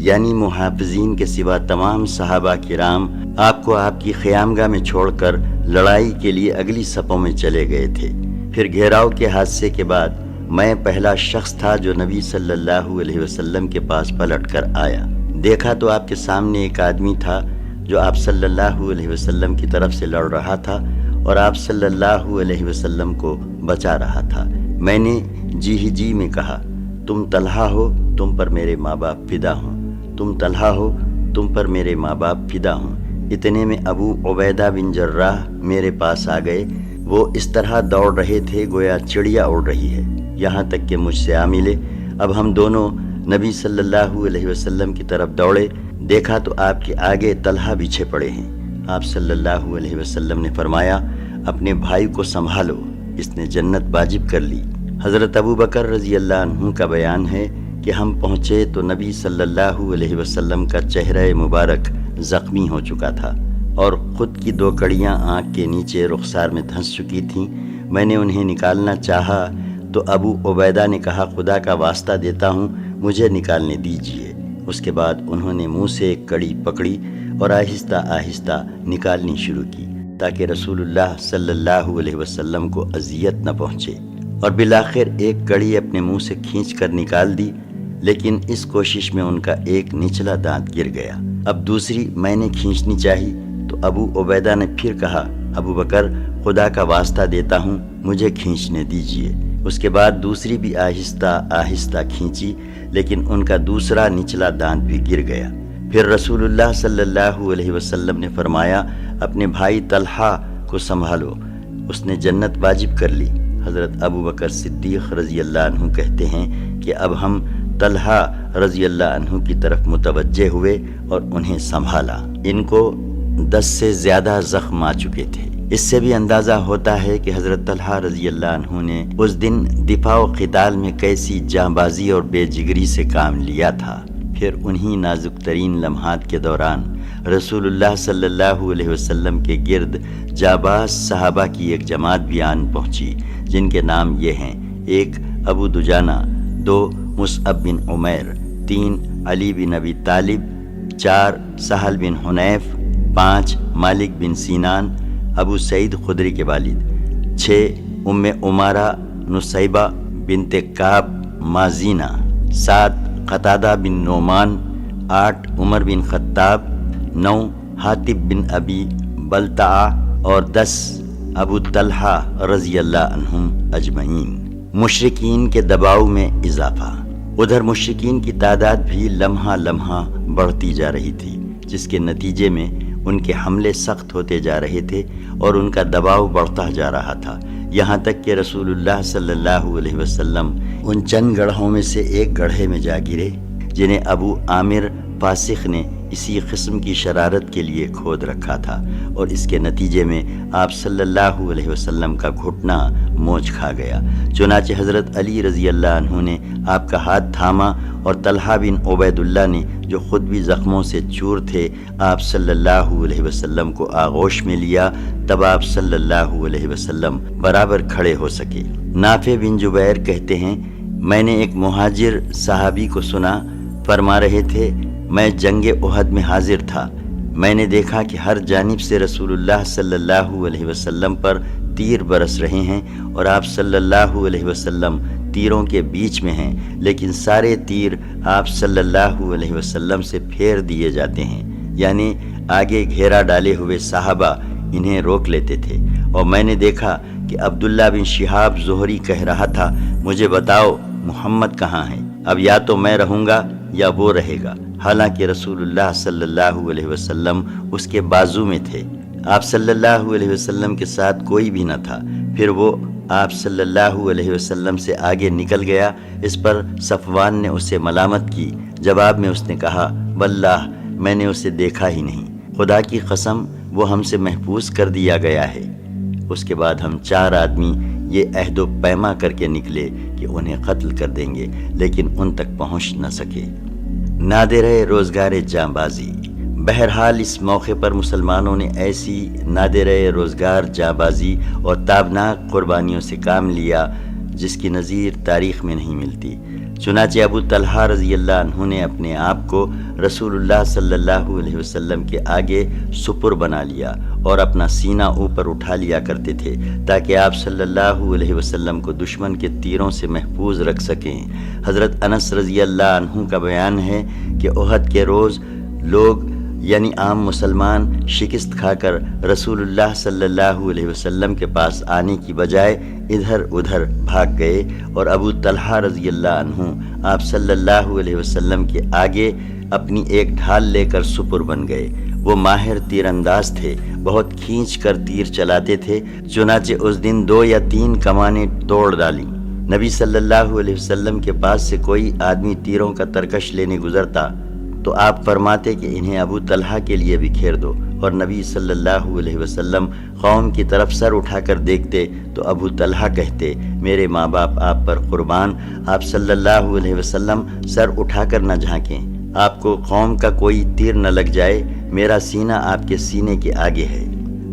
یعنی محافظین کے سوا تمام صحابہ کرام آپ کو آپ کی خیامگاہ میں چھوڑ کر لڑائی کے لیے اگلی صفوں میں چلے گئے تھے۔ پھر گھیراؤ کے حادثے کے بعد میں پہلا شخص تھا جو نبی صلی اللہ علیہ وسلم کے پاس پلٹ کر آیا۔ دیکھا تو آپ کے سامنے ایک آدمی تھا جو آپ صلی اللہ علیہ وسلم کی طرف سے لڑ رہا تھا اور آپ صلی اللہ علیہ وسلم کو بچا رہا تھا۔ میں نے جی میں کہا، تم طلحہ ہو، تم پر میرے ماں باپ فدا ہوں، تم طلحہ ہو، تم پر میرے ماں باپ فدا ہوں۔ اتنے میں ابو عبیدہ بن جراح میرے پاس آ گئے۔ وہ اس طرح دوڑ رہے تھے گویا چڑیا اڑ رہی ہے، یہاں تک کہ مجھ سے آ ملے۔ اب ہم دونوں نبی صلی اللہ علیہ وسلم کی طرف دوڑے، دیکھا تو آپ کے آگے طلحہ بچھے پڑے ہیں۔ آپ صلی اللہ علیہ وسلم نے فرمایا، اپنے بھائی کو سنبھالو، اس نے جنت واجب کر لی۔ حضرت ابو بکر رضی اللہ عنہ کا بیان ہے کہ ہم پہنچے تو نبی صلی اللہ علیہ وسلم کا چہرہ مبارک زخمی ہو چکا تھا، اور خود کی 2 کڑیاں آنکھ کے نیچے رخسار میں دھنس چکی تھیں۔ میں نے انہیں نکالنا چاہا تو ابو عبیدہ نے کہا خدا کا واسطہ دیتا ہوں مجھے نکالنے دیجیے۔ اس کے بعد انہوں نے منہ سے ایک کڑی پکڑی اور آہستہ آہستہ نکالنی شروع کی تاکہ رسول اللہ صلی اللہ علیہ وسلم کو اذیت نہ پہنچے، اور بالآخر ایک کڑی اپنے منہ سے کھینچ کر نکال دی، لیکن اس کوشش میں ان کا ایک نچلا دانت گر گیا۔ اب دوسری میں نے کھینچنی چاہی تو ابو عبیدہ نے پھر کہا ابو بکر خدا کا واسطہ دیتا ہوں مجھے کھینچنے دیجیے۔ اس کے بعد دوسری بھی آہستہ آہستہ کھینچی، لیکن ان کا دوسرا نچلا دانت بھی گر گیا۔ پھر رسول اللہ صلی اللہ علیہ وسلم نے فرمایا اپنے بھائی طلحہ کو سنبھالو، اس نے جنت واجب کر لی۔ حضرت ابو بکر صدیق رضی اللہ عنہ کہتے ہیں کہ اب ہم طلحہ رضی اللہ عنہ کی طرف متوجہ ہوئے اور انہیں سنبھالا۔ ان کو 10 سے زیادہ زخم آ چکے تھے۔ اس سے بھی اندازہ ہوتا ہے کہ حضرت طلحہ رضی اللہ عنہ نے اس دن دفاع و قتال میں کیسی جانبازی اور بے جگری سے کام لیا تھا۔ پھر انہی نازک ترین لمحات کے دوران رسول اللہ صلی اللہ علیہ وسلم کے گرد جانباز صحابہ کی ایک جماعت بھی آن پہنچی، جن کے نام یہ ہیں: 1 ابو دجانہ، 2 مصعب بن عمیر، 3 علی بن ابی طالب، 4 سہل بن حنیف، 5 مالک بن سینان ابو سعید خدری کے والد، 6 ام عمارہ نصیبہ بنت کعب مازینہ، 7 قتادہ بن نعمان، 8 عمر بن خطاب، 9 حاتب بن ابی بلتعہ، اور 10 ابو طلحہ رضی اللہ عنہم اجمعین۔ مشرکین کے دباؤ میں اضافہ۔ ادھر مشرکین کی تعداد بھی لمحہ لمحہ بڑھتی جا رہی تھی، جس کے نتیجے میں ان کے حملے سخت ہوتے جا رہے تھے اور ان کا دباؤ بڑھتا جا رہا تھا، یہاں تک کہ رسول اللہ صلی اللہ علیہ وسلم ان چند گڑھوں میں سے ایک گڑھے میں جا گرے جنہیں ابو عامر فاسق نے اسی قسم کی شرارت کے لیے کھود رکھا تھا، اور اس کے نتیجے میں آپ صلی اللہ علیہ وسلم کا گھٹنا موچ کھا گیا۔ چنانچہ حضرت علی رضی اللہ عنہ نے آپ کا ہاتھ تھاما اور طلحہ بن عبید اللہ نے جو خود بھی زخموں سے چور تھے آپ صلی اللہ علیہ وسلم کو آغوش میں لیا، تب آپ صلی اللہ علیہ وسلم برابر کھڑے ہو سکے۔ نافع بن جبیر کہتے ہیں میں نے ایک مہاجر صحابی کو سنا، فرما رہے تھے میں جنگ احد میں حاضر تھا، میں نے دیکھا کہ ہر جانب سے رسول اللہ صلی اللہ علیہ وسلم پر تیر برس رہے ہیں اور آپ صلی اللہ علیہ وسلم تیروں کے بیچ میں ہیں، لیکن سارے تیر آپ صلی اللہ علیہ وسلم سے پھیر دیے جاتے ہیں، یعنی آگے گھیرا ڈالے ہوئے صحابہ انہیں روک لیتے تھے۔ اور میں نے دیکھا کہ عبداللہ بن شہاب زہری کہہ رہا تھا مجھے بتاؤ محمد کہاں ہے، اب یا تو میں رہوں گا یا وہ رہے گا، حالانکہ رسول اللہ صلی اللہ علیہ وسلم اس کے بازو میں تھے، آپ صلی اللہ علیہ وسلم کے ساتھ کوئی بھی نہ تھا۔ پھر وہ آپ صلی اللہ علیہ وسلم سے آگے نکل گیا۔ اس پر صفوان نے اسے ملامت کی، جواب میں اس نے کہا واللہ میں نے اسے دیکھا ہی نہیں، خدا کی قسم وہ ہم سے محفوظ کر دیا گیا ہے۔ اس کے بعد ہم 4 آدمی یہ عہد و پیما کر کے نکلے کہ انہیں قتل کر دیں گے، لیکن ان تک پہنچ نہ سکے۔ نادر روزگار جانبازی۔ بہرحال اس موقع پر مسلمانوں نے ایسی نادر روزگار جانبازی اور تابناک قربانیوں سے کام لیا جس کی نظیر تاریخ میں نہیں ملتی۔ چنانچہ ابو طلحہ رضی اللہ عنہ نے اپنے آپ کو رسول اللہ صلی اللہ علیہ وسلم کے آگے سپر بنا لیا اور اپنا سینہ اوپر اٹھا لیا کرتے تھے تاکہ آپ صلی اللہ علیہ وسلم کو دشمن کے تیروں سے محفوظ رکھ سکیں۔ حضرت انس رضی اللہ عنہ کا بیان ہے کہ احد کے روز لوگ یعنی عام مسلمان شکست کھا کر رسول اللہ صلی اللہ علیہ وسلم کے پاس آنے کی بجائے ادھر ادھر بھاگ گئے اور ابو طلحہ رضی اللہ عنہ آپ صلی اللہ علیہ وسلم کے آگے اپنی ایک ڈھال لے کر سپر بن گئے۔ وہ ماہر تیر انداز تھے، بہت کھینچ کر تیر چلاتے تھے، چنانچہ اس دن 2 یا 3 کمانیں توڑ ڈالیں۔ نبی صلی اللہ علیہ وسلم کے پاس سے کوئی آدمی تیروں کا ترکش لینے گزرتا تو آپ فرماتے کہ انہیں ابو طلحہ کے لیے بکھیر دو، اور نبی صلی اللہ علیہ وسلم قوم کی طرف سر اٹھا کر دیکھتے تو ابو طلحہ کہتے میرے ماں باپ آپ پر قربان، آپ صلی اللہ علیہ وسلم سر اٹھا کر نہ جھانکیں، آپ کو قوم کا کوئی تیر نہ لگ جائے، میرا سینہ آپ کے سینے کے آگے ہے۔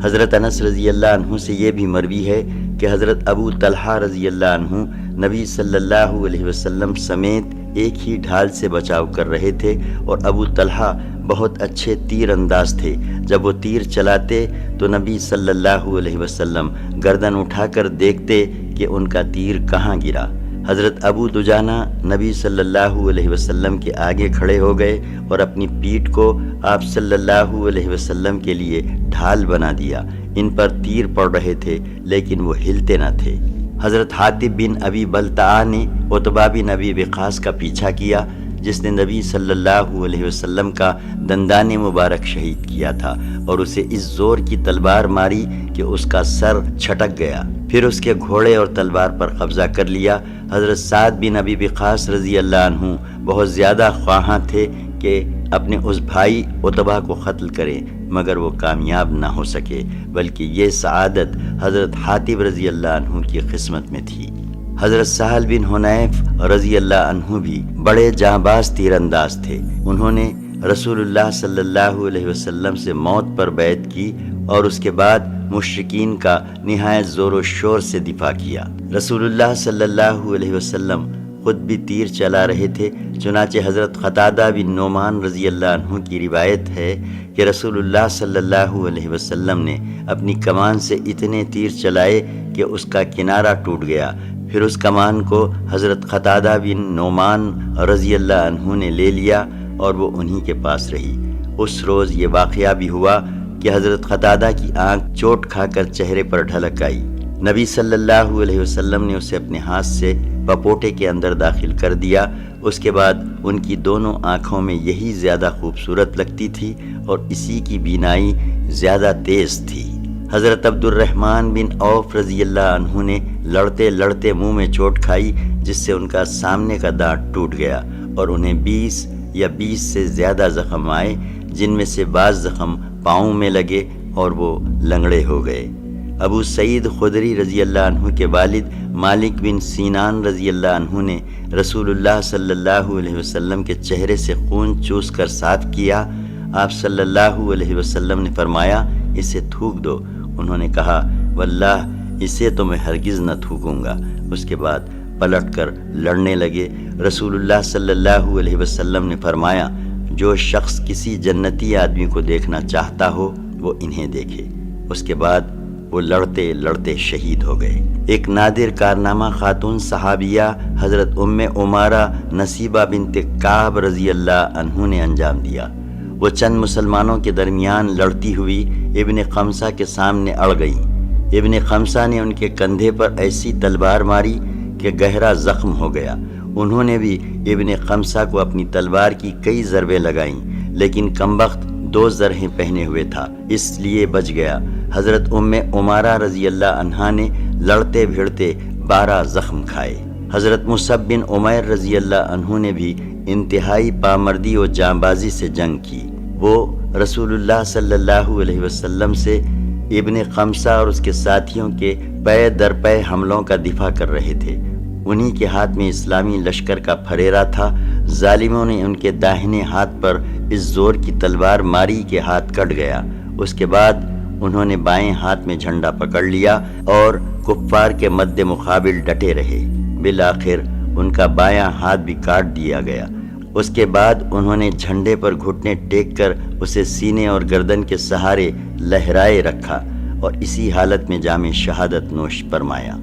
حضرت انس رضی اللہ عنہ سے یہ بھی مروی ہے کہ حضرت ابو طلحہ رضی اللہ عنہ نبی صلی اللہ علیہ وسلم سمیت ایک ہی ڈھال سے بچاؤ کر رہے تھے، اور ابو طلحہ بہت اچھے تیر انداز تھے۔ جب وہ تیر چلاتے تو نبی صلی اللہ علیہ وسلم گردن اٹھا کر دیکھتے کہ ان کا تیر کہاں گرا۔ حضرت ابو دجانہ نبی صلی اللہ علیہ وسلم کے آگے کھڑے ہو گئے اور اپنی پیٹھ کو آپ صلی اللہ علیہ وسلم کے لیے ڈھال بنا دیا۔ ان پر تیر پڑ رہے تھے لیکن وہ ہلتے نہ تھے۔ حضرت حاتب بن ابی بلتعہ نے عتبہ بن ابی وقاص کا پیچھا کیا، جس نے نبی صلی اللہ علیہ وسلم کا دندان مبارک شہید کیا تھا، اور اسے اس زور کی تلوار ماری کہ اس کا سر چھٹک گیا۔ پھر اس کے گھوڑے اور تلوار پر قبضہ کر لیا۔ حضرت سعد بن ابی وقاص رضی اللہ عنہ بہت زیادہ خواہاں تھے کہ اپنے اس بھائی عتبہ کو قتل کریں، مگر وہ کامیاب نہ ہو سکے، بلکہ یہ سعادت حضرت حاتب رضی اللہ عنہ کی قسمت میں تھی۔ حضرت سہل بن حنیف رضی اللہ عنہ بھی بڑے جانباز تیر انداز تھے۔ انہوں نے رسول اللہ صلی اللہ علیہ وسلم سے موت پر بیعت کی اور اس کے بعد مشرکین کا نہایت زور و شور سے دفاع کیا۔ رسول اللہ صلی اللہ علیہ وسلم خود بھی تیر چلا رہے تھے، چنانچہ حضرت قتادہ بن نعمان رضی اللہ عنہ کی روایت ہے کہ رسول اللہ صلی اللہ علیہ وسلم نے اپنی کمان سے اتنے تیر چلائے کہ اس کا کنارہ ٹوٹ گیا۔ پھر اس کمان کو حضرت قتادہ بن نعمان رضی اللہ عنہ نے لے لیا اور وہ انہی کے پاس رہی۔ اس روز یہ واقعہ بھی ہوا کہ حضرت قتادہ کی آنکھ چوٹ کھا کر چہرے پر ڈھلک آئی۔ نبی صلی اللہ علیہ وسلم نے اسے اپنے ہاتھ سے پپوٹے کے اندر داخل کر دیا۔ اس کے بعد ان کی دونوں آنکھوں میں یہی زیادہ خوبصورت لگتی تھی اور اسی کی بینائی زیادہ تیز تھی۔ حضرت عبد الرحمن بن عوف رضی اللہ عنہ نے لڑتے لڑتے منہ میں چوٹ کھائی، جس سے ان کا سامنے کا دانت ٹوٹ گیا اور انہیں 20 سے زیادہ زخم آئے، جن میں سے بعض زخم پاؤں میں لگے اور وہ لنگڑے ہو گئے۔ ابو سعید خدری رضی اللہ عنہ کے والد مالک بن سینان رضی اللہ عنہ نے رسول اللہ صلی اللہ علیہ وسلم کے چہرے سے خون چوس کر صاف کیا۔ آپ صلی اللہ علیہ وسلم نے فرمایا، اسے تھوک دو۔ انہوں نے کہا، واللہ اسے تو میں ہرگز نہ تھوکوں گا۔ اس کے بعد پلٹ کر لڑنے لگے۔ رسول اللہ صلی اللہ علیہ وسلم نے فرمایا، جو شخص کسی جنتی آدمی کو دیکھنا چاہتا ہو وہ انہیں دیکھے۔ اس کے بعد وہ لڑتے لڑتے شہید ہو گئے۔ ایک نادر کارنامہ خاتون صحابیہ حضرت ام عمارہ نصیبہ بنت کعب رضی اللہ عنہ نے انجام دیا۔ وہ چند مسلمانوں کے درمیان لڑتی ہوئی ابن قمصہ کے سامنے اڑ گئیں۔ ابن قمصہ نے ان کے کندھے پر ایسی تلوار ماری کہ گہرا زخم ہو گیا۔ انہوں نے بھی ابن قمصہ کو اپنی تلوار کی کئی ضربیں لگائیں، لیکن کمبخت 2 زرہیں پہنے ہوئے تھا، اس لیے بچ گیا۔ حضرت ام عمارہ رضی اللہ عنہا نے لڑتے بھیڑتے 12 زخم کھائے۔ حضرت مصعب بن عمیر رضی اللہ عنہ نے بھی انتہائی پامردی و جانبازی سے جنگ کی۔ وہ رسول اللہ صلی اللہ علیہ وسلم سے ابن قمصہ اور اس کے ساتھیوں کے پے در پے حملوں کا دفاع کر رہے تھے۔ انہی کے ہاتھ میں اسلامی لشکر کا پھریرا تھا۔ ظالموں نے ان کے داہنے ہاتھ پر اس زور کی تلوار ماری کہ ہاتھ کٹ گیا۔ اس کے بعد انہوں نے بائیں ہاتھ میں جھنڈا پکڑ لیا اور کفار کے مد مقابل ڈٹے رہے۔ بالآخر ان کا بایاں ہاتھ بھی کاٹ دیا گیا۔ اس کے بعد انہوں نے جھنڈے پر گھٹنے ٹیک کر اسے سینے اور گردن کے سہارے لہرائے رکھا اور اسی حالت میں جام شہادت نوش فرمایا۔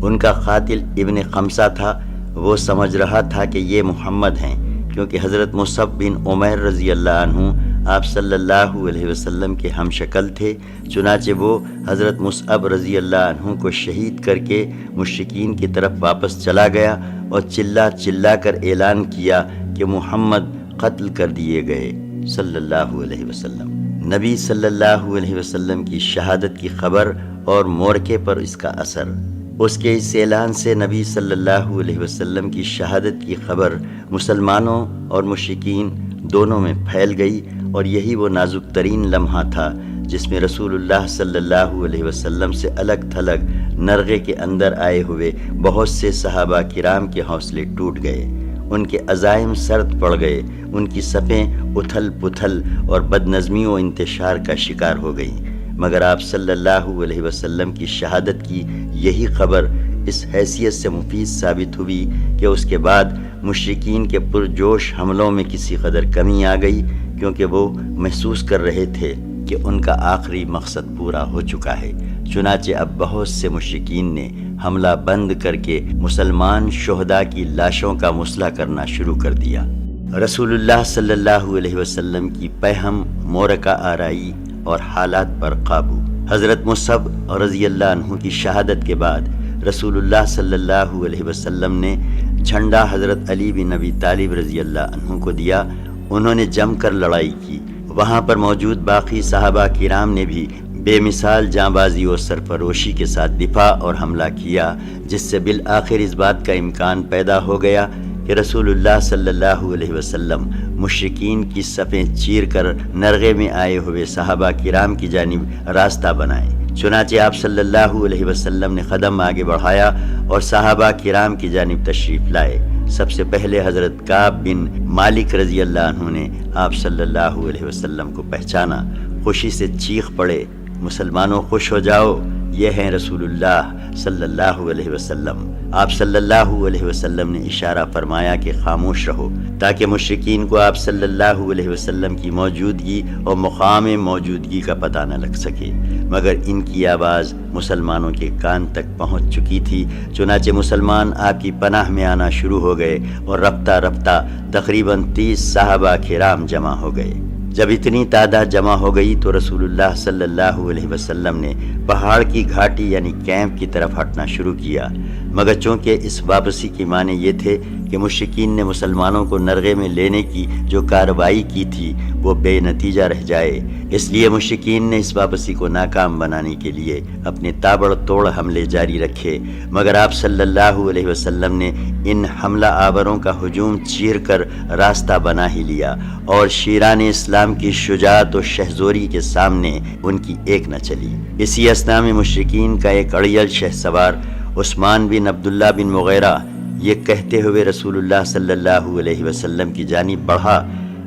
ان کا قاتل ابن قمصہ تھا۔ وہ سمجھ رہا تھا کہ یہ محمد ہیں، کیونکہ حضرت مصعب بن عمیر رضی اللہ عنہ آپ صلی اللہ علیہ وسلم کے ہم شکل تھے۔ چنانچہ وہ حضرت مصعب رضی اللہ عنہ کو شہید کر کے مشرکین کی طرف واپس چلا گیا اور چلا چلا کر اعلان کیا کہ محمد قتل کر دیے گئے صلی اللہ علیہ وسلم۔ نبی صلی اللہ علیہ وسلم کی شہادت کی خبر اور مورکے پر اس کا اثر۔ اس کے اس اعلان سے نبی صلی اللہ علیہ وسلم کی شہادت کی خبر مسلمانوں اور مشرکین دونوں میں پھیل گئی، اور یہی وہ نازک ترین لمحہ تھا جس میں رسول اللہ صلی اللہ علیہ وسلم سے الگ تھلگ نرغے کے اندر آئے ہوئے بہت سے صحابہ کرام کے حوصلے ٹوٹ گئے، ان کے عزائم سرد پڑ گئے، ان کی صفیں اتھل پتھل اور بدنظمی و انتشار کا شکار ہو گئیں، مگر آپ صلی اللہ علیہ وسلم کی شہادت کی یہی خبر اس حیثیت سے مفید ثابت ہوئی کہ اس کے بعد مشرکین کے پرجوش حملوں میں کسی قدر کمی آ گئی، کیونکہ وہ محسوس کر رہے تھے کہ ان کا آخری مقصد پورا ہو چکا ہے۔ چنانچہ اب بہت سے مشرکین نے حملہ بند کر کے مسلمان شہداء کی لاشوں کا مسئلہ کرنا شروع کر دیا۔ رسول اللہ صلی اللہ علیہ وسلم کی پہم مورکہ آرائی اور حالات پر قابو۔ حضرت مصعب رضی اللہ عنہ کی شہادت کے بعد رسول اللہ صلی اللہ علیہ وسلم نے جھنڈا حضرت علی بن ابی طالب رضی اللہ عنہ کو دیا۔ انہوں نے جم کر لڑائی کی۔ وہاں پر موجود باقی صحابہ کرام نے بھی بے مثال جانبازی اور سرفروشی کے ساتھ دفاع اور حملہ کیا، جس سے بالآخر اس بات کا امکان پیدا ہو گیا کہ رسول اللہ صلی اللہ علیہ وسلم مشرکین کی صفیں چیر کر نرغے میں آئے ہوئے صحابہ کرام کی جانب راستہ بنائیں۔ چنانچہ آپ صلی اللہ علیہ وسلم نے قدم آگے بڑھایا اور صحابہ کرام کی جانب تشریف لائے۔ سب سے پہلے حضرت کعب بن مالک رضی اللہ عنہ نے آپ صلی اللہ علیہ وسلم کو پہچانا، خوشی سے چیخ پڑے، مسلمانوں خوش ہو جاؤ، یہ ہیں رسول اللہ صلی اللہ علیہ وسلم۔ آپ صلی اللہ علیہ وسلم نے اشارہ فرمایا کہ خاموش رہو، تاکہ مشرکین کو آپ صلی اللہ علیہ وسلم کی موجودگی اور مقام موجودگی کا پتہ نہ لگ سکے، مگر ان کی آواز مسلمانوں کے کان تک پہنچ چکی تھی۔ چنانچہ مسلمان آپ کی پناہ میں آنا شروع ہو گئے اور رفتہ رفتہ تقریباً 30 صحابہ کرام جمع ہو گئے۔ جب اتنی تعداد جمع ہو گئی تو رسول اللہ صلی اللہ علیہ وسلم نے پہاڑ کی گھاٹی یعنی کیمپ کی طرف ہٹنا شروع کیا، مگر چونکہ اس واپسی کی معنی یہ تھے کہ مشرکین نے مسلمانوں کو نرغے میں لینے کی جو کارروائی کی تھی وہ بے نتیجہ رہ جائے، اس لیے مشرکین نے اس واپسی کو ناکام بنانے کے لیے اپنے تابڑ توڑ حملے جاری رکھے، مگر آپ صلی اللہ علیہ وسلم نے ان حملہ آوروں کا ہجوم چیر کر راستہ بنا ہی لیا، اور شیران اسلام کی شجاعت و شہزوری کے سامنے ان کی ایک نہ چلی۔ اسی اثنا میں مشرکین کا ایک اڑیل شہ سوار عثمان بن عبداللہ بن مغیرہ یہ کہتے ہوئے رسول اللہ صلی اللہ علیہ وسلم کی جانب بڑھا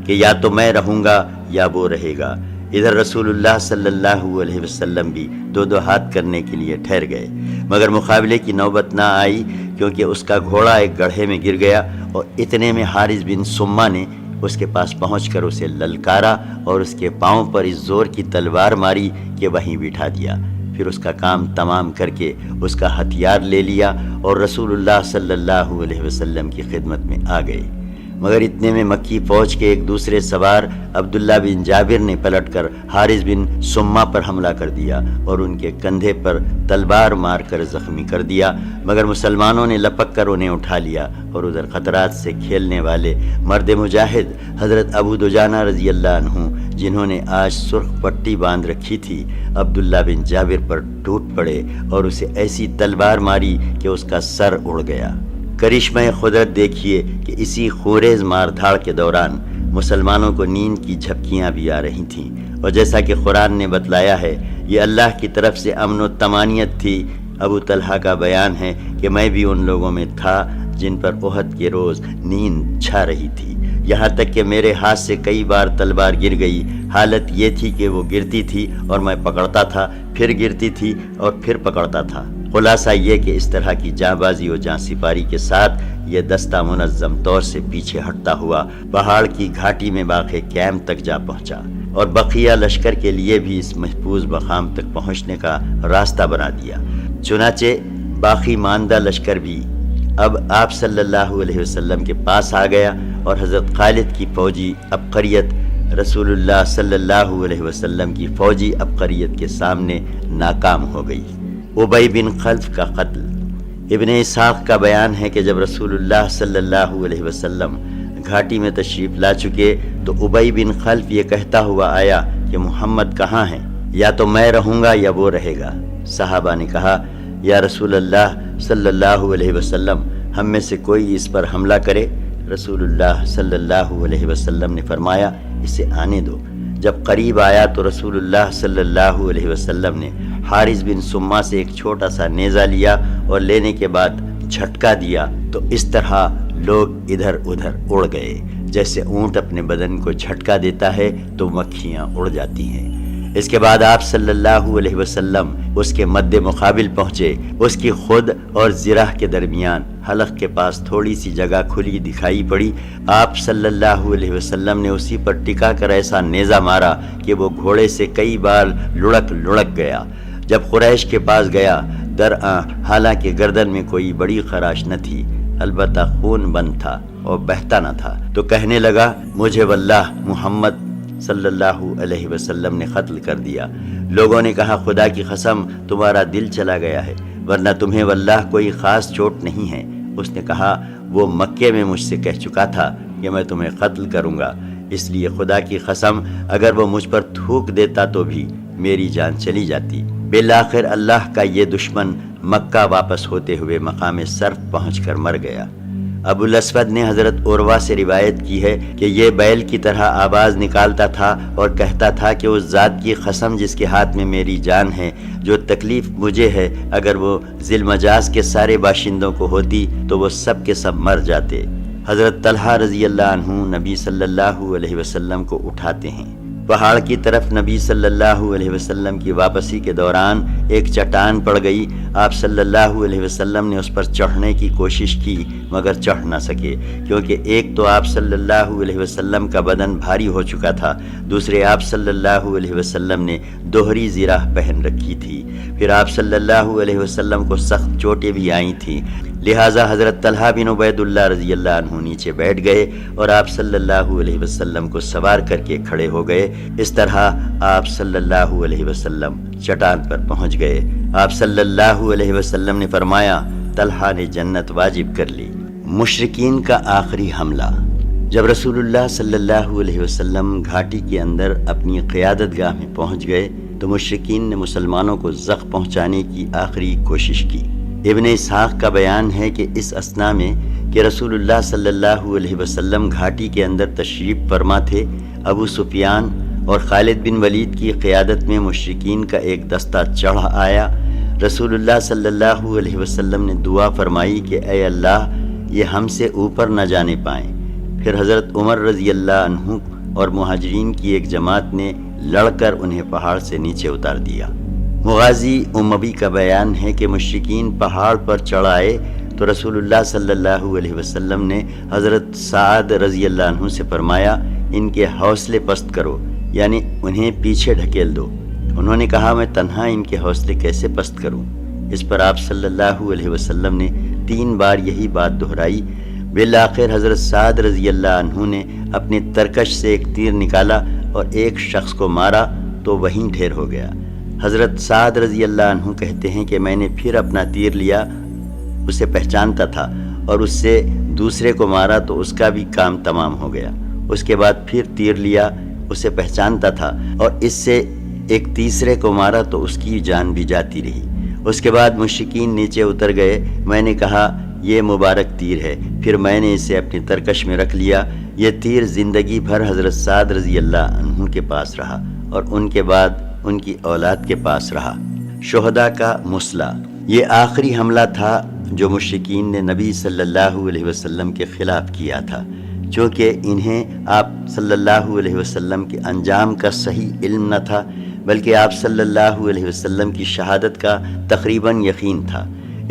کہ یا تو میں رہوں گا یا وہ رہے گا۔ ادھر رسول اللہ صلی اللہ علیہ وسلم بھی دو دو ہاتھ کرنے کے لیے ٹھہر گئے، مگر مقابلے کی نوبت نہ آئی، کیونکہ اس کا گھوڑا ایک گڑھے میں گر گیا اور اتنے میں حارث بن سما نے اس کے پاس پہنچ کر اسے للکارا اور اس کے پاؤں پر اس زور کی تلوار ماری کہ وہیں بٹھا دیا۔ پھر اس کا کام تمام کر کے اس کا ہتھیار لے لیا اور رسول اللہ صلی اللہ علیہ وسلم کی خدمت میں آ گئے، مگر اتنے میں مکی فوج کے ایک دوسرے سوار عبداللہ بن جابر نے پلٹ کر حارث بن سما پر حملہ کر دیا اور ان کے کندھے پر تلوار مار کر زخمی کر دیا، مگر مسلمانوں نے لپک کر انہیں اٹھا لیا اور ادھر خطرات سے کھیلنے والے مرد مجاہد حضرت ابو دجانہ رضی اللہ عنہ، جنہوں نے آج سرخ پٹی باندھ رکھی تھی، عبداللہ بن جابر پر ٹوٹ پڑے اور اسے ایسی تلوار ماری کہ اس کا سر اڑ گیا۔ کرشمہ قدرت دیکھیے کہ اسی خوریز مار دھاڑ کے دوران مسلمانوں کو نیند کی جھپکیاں بھی آ رہی تھیں، اور جیسا کہ قرآن نے بتلایا ہے یہ اللہ کی طرف سے امن و طمانینت تھی۔ ابو طلحہ کا بیان ہے کہ میں بھی ان لوگوں میں تھا جن پر احد کے روز نیند چھا رہی تھی، یہاں تک کہ میرے ہاتھ سے کئی بار تلوار گر گئی۔ حالت یہ تھی کہ وہ گرتی تھی اور میں پکڑتا تھا، پھر گرتی تھی اور پھر پکڑتا تھا۔ خلاصہ یہ کہ اس طرح کی جاں بازی و جاں سپاری کے ساتھ یہ دستہ منظم طور سے پیچھے ہٹتا ہوا پہاڑ کی گھاٹی میں واقع کیمپ تک جا پہنچا، اور بقیہ لشکر کے لیے بھی اس محفوظ مقام تک پہنچنے کا راستہ بنا دیا۔ چنانچہ باقی ماندہ لشکر بھی اب آپ صلی اللہ علیہ وسلم کے پاس آ گیا، اور حضرت خالد کی فوجی عبقریت رسول اللہ صلی اللہ علیہ وسلم کی فوجی عبقریت کے سامنے ناکام ہو گئی۔ ابی بن خلف کا قتل۔ ابن اسحاق کا بیان ہے کہ جب رسول اللہ صلی اللہ علیہ وسلم گھاٹی میں تشریف لا چکے تو ابی بن خلف یہ کہتا ہوا آیا کہ محمد کہاں ہیں، یا تو میں رہوں گا یا وہ رہے گا۔ صحابہ نے کہا یا رسول اللہ صلی اللہ علیہ وسلم، ہم میں سے کوئی اس پر حملہ کرے۔ رسول اللہ صلی اللہ علیہ وسلم نے فرمایا اسے آنے دو۔ جب قریب آیا تو رسول اللہ صلی اللہ علیہ وسلم نے حارث بن سما سے ایک چھوٹا سا نیزہ لیا اور لینے کے بعد جھٹکا دیا تو اس طرح لوگ ادھر ادھر اڑ گئے، جیسے اونٹ اپنے بدن کو جھٹکا دیتا ہے تو مکھیاں اڑ جاتی ہیں۔ اس کے بعد آپ صلی اللہ علیہ وسلم اس کے مد مقابل پہنچے۔ اس کی خود اور زرہ کے درمیان حلق کے پاس تھوڑی سی جگہ کھلی دکھائی پڑی۔ آپ صلی اللہ علیہ وسلم نے اسی پر ٹکا کر ایسا نیزہ مارا کہ وہ گھوڑے سے کئی بار لڑک گیا۔ جب قریش کے پاس گیا درآں حالانکہ گردن میں کوئی بڑی خراش نہ تھی، البتہ خون بند تھا اور بہتا نہ تھا، تو کہنے لگا مجھے واللہ محمد صلی اللہ علیہ وسلم نے قتل کر دیا۔ لوگوں نے کہا خدا کی قسم تمہارا دل چلا گیا ہے، ورنہ تمہیں واللہ کوئی خاص چوٹ نہیں ہے۔ اس نے کہا وہ مکے میں مجھ سے کہہ چکا تھا کہ میں تمہیں قتل کروں گا، اس لیے خدا کی قسم اگر وہ مجھ پر تھوک دیتا تو بھی میری جان چلی جاتی۔ بالآخر اللہ کا یہ دشمن مکہ واپس ہوتے ہوئے مقام صرف پہنچ کر مر گیا۔ ابو الاسود نے حضرت عروہ سے روایت کی ہے کہ یہ بیل کی طرح آواز نکالتا تھا اور کہتا تھا کہ اس ذات کی قسم جس کے ہاتھ میں میری جان ہے، جو تکلیف مجھے ہے اگر وہ ذی المجاز کے سارے باشندوں کو ہوتی تو وہ سب کے سب مر جاتے۔ حضرت طلحہ رضی اللہ عنہ نبی صلی اللہ علیہ وسلم کو اٹھاتے ہیں۔ پہاڑ کی طرف نبی صلی اللہ علیہ وسلم کی واپسی کے دوران ایک چٹان پڑ گئی۔ آپ صلی اللہ علیہ وسلم نے اس پر چڑھنے کی کوشش کی مگر چڑھ نہ سکے، کیونکہ ایک تو آپ صلی اللہ علیہ وسلم کا بدن بھاری ہو چکا تھا، دوسرے آپ صلی اللہ علیہ وسلم نے دوہری زرہ پہن رکھی تھی، پھر آپ صلی اللہ علیہ وسلم کو سخت چوٹیں بھی آئی تھیں، لہٰذا حضرت طلحہ بن عبید اللہ رضی اللہ عنہ نیچے بیٹھ گئے اور آپ صلی اللہ علیہ وسلم کو سوار کر کے کھڑے ہو گئے۔ اس طرح آپ صلی اللہ علیہ وسلم چٹان پر پہنچ گئے۔ آپ صلی اللہ علیہ وسلم نے فرمایا طلحہ نے جنت واجب کر لی۔ مشرکین کا آخری حملہ۔ جب رسول اللہ صلی اللہ علیہ وسلم گھاٹی کے اندر اپنی قیادت گاہ میں پہنچ گئے تو مشرکین نے مسلمانوں کو زخم پہنچانے کی آخری کوشش کی۔ ابن اسحاق کا بیان ہے کہ اس اثنا میں کہ رسول اللہ صلی اللہ علیہ وسلم گھاٹی کے اندر تشریف فرما تھے، ابو سفیان اور خالد بن ولید کی قیادت میں مشرکین کا ایک دستہ چڑھ آیا۔ رسول اللہ صلی اللہ علیہ وسلم نے دعا فرمائی کہ اے اللہ یہ ہم سے اوپر نہ جانے پائیں۔ پھر حضرت عمر رضی اللہ عنہ اور مہاجرین کی ایک جماعت نے لڑ کر انہیں پہاڑ سے نیچے اتار دیا۔ مغازی اموی کا بیان ہے کہ مشرکین پہاڑ پر چڑھ آئے تو رسول اللہ صلی اللہ علیہ وسلم نے حضرت سعد رضی اللہ عنہ سے فرمایا ان کے حوصلے پست کرو، یعنی انہیں پیچھے ڈھکیل دو۔ انہوں نے کہا میں تنہا ان کے حوصلے کیسے پست کروں؟ اس پر آپ صلی اللہ علیہ وسلم نے 3 بار یہی بات دہرائی۔ بالآخر حضرت سعد رضی اللہ عنہ نے اپنے ترکش سے ایک تیر نکالا اور ایک شخص کو مارا تو وہیں ڈھیر ہو گیا۔ حضرت سعد رضی اللہ عنہ کہتے ہیں کہ میں نے پھر اپنا تیر لیا، اسے پہچانتا تھا اور اس سے دوسرے کو مارا تو اس کا بھی کام تمام ہو گیا۔ اس کے بعد پھر تیر لیا، اسے پہچانتا تھا اور اس سے ایک تیسرے کو مارا تو اس کی جان بھی جاتی رہی۔ اس کے بعد مشرکین نیچے اتر گئے۔ میں نے کہا یہ مبارک تیر ہے، پھر میں نے اسے اپنی ترکش میں رکھ لیا۔ یہ تیر زندگی بھر حضرت سعد رضی اللہ عنہ کے پاس رہا اور ان کے بعد ان کی اولاد کے پاس رہا۔ شہداء کا مسئلہ۔ یہ آخری حملہ تھا جو مشرکین نے نبی صلی اللہ علیہ وسلم کے خلاف کیا تھا، چونکہ انہیں آپ صلی اللہ علیہ وسلم کے انجام کا صحیح علم نہ تھا، بلکہ آپ صلی اللہ علیہ وسلم کی شہادت کا تقریباً یقین تھا۔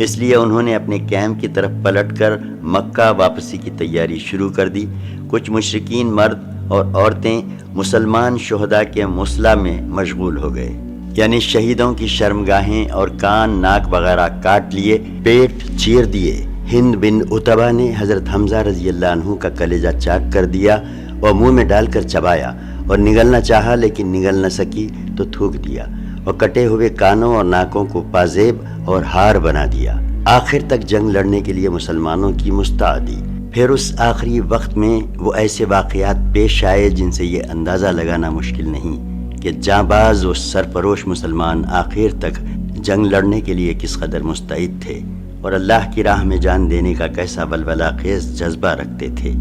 اس لیے انہوں نے اپنے کیمپ کی طرف پلٹ کر مکہ واپسی کی تیاری شروع کر دی۔ کچھ مشرکین مرد اور عورتیں مسلمان شہداء کے مسئلہ میں مشغول ہو گئے، یعنی شہیدوں کی شرمگاہیں اور کان ناک وغیرہ کاٹ لیے، پیٹ چیر دیے۔ ہند بن عتبہ نے حضرت حمزہ رضی اللہ عنہ کا کلیجہ چاک کر دیا اور منہ میں ڈال کر چبایا اور نگلنا چاہا لیکن نگل نہ سکی تو تھوک دیا اور کٹے ہوئے کانوں اور ناکوں کو پازیب اور ہار بنا دیا۔ آخر تک جنگ لڑنے کے لیے مسلمانوں کی مستعدی۔ پھر اس آخری وقت میں وہ ایسے واقعات پیش آئے جن سے یہ اندازہ لگانا مشکل نہیں کہ جانباز و سرفروش مسلمان آخر تک جنگ لڑنے کے لیے کس قدر مستعد تھے اور اللہ کی راہ میں جان دینے کا کیسا ولولہ خیز جذبہ رکھتے تھے۔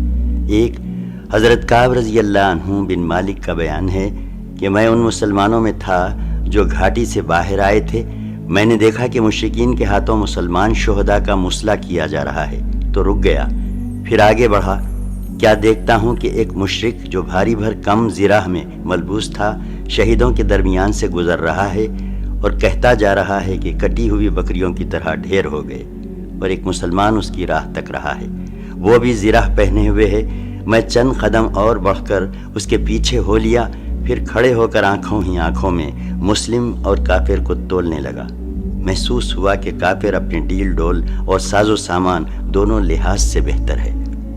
ایک حضرت کعب رضی اللہ عنہ بن مالک کا بیان ہے کہ میں ان مسلمانوں میں تھا جو گھاٹی سے باہر آئے تھے۔ میں نے دیکھا کہ مشرکین کے ہاتھوں مسلمان شہداء کا مسئلہ کیا جا رہا ہے تو رک گیا، پھر آگے بڑھا کیا دیکھتا ہوں کہ ایک مشرک جو بھاری بھرکم زرہ میں ملبوس تھا شہیدوں کے درمیان سے گزر رہا ہے اور کہتا جا رہا ہے کہ کٹی ہوئی بکریوں کی طرح ڈھیر ہو گئے، اور ایک مسلمان اس کی راہ تک رہا ہے، وہ بھی زرہ پہنے ہوئے ہے۔ میں چند قدم اور بڑھ کر اس کے پیچھے ہو لیا، پھر کھڑے ہو کر آنکھوں ہی آنکھوں میں مسلم اور کافر کو تولنے لگا۔ محسوس ہوا کہ کافر اپنے ڈیل ڈول اور ساز و سامان دونوں لحاظ سے بہتر ہے۔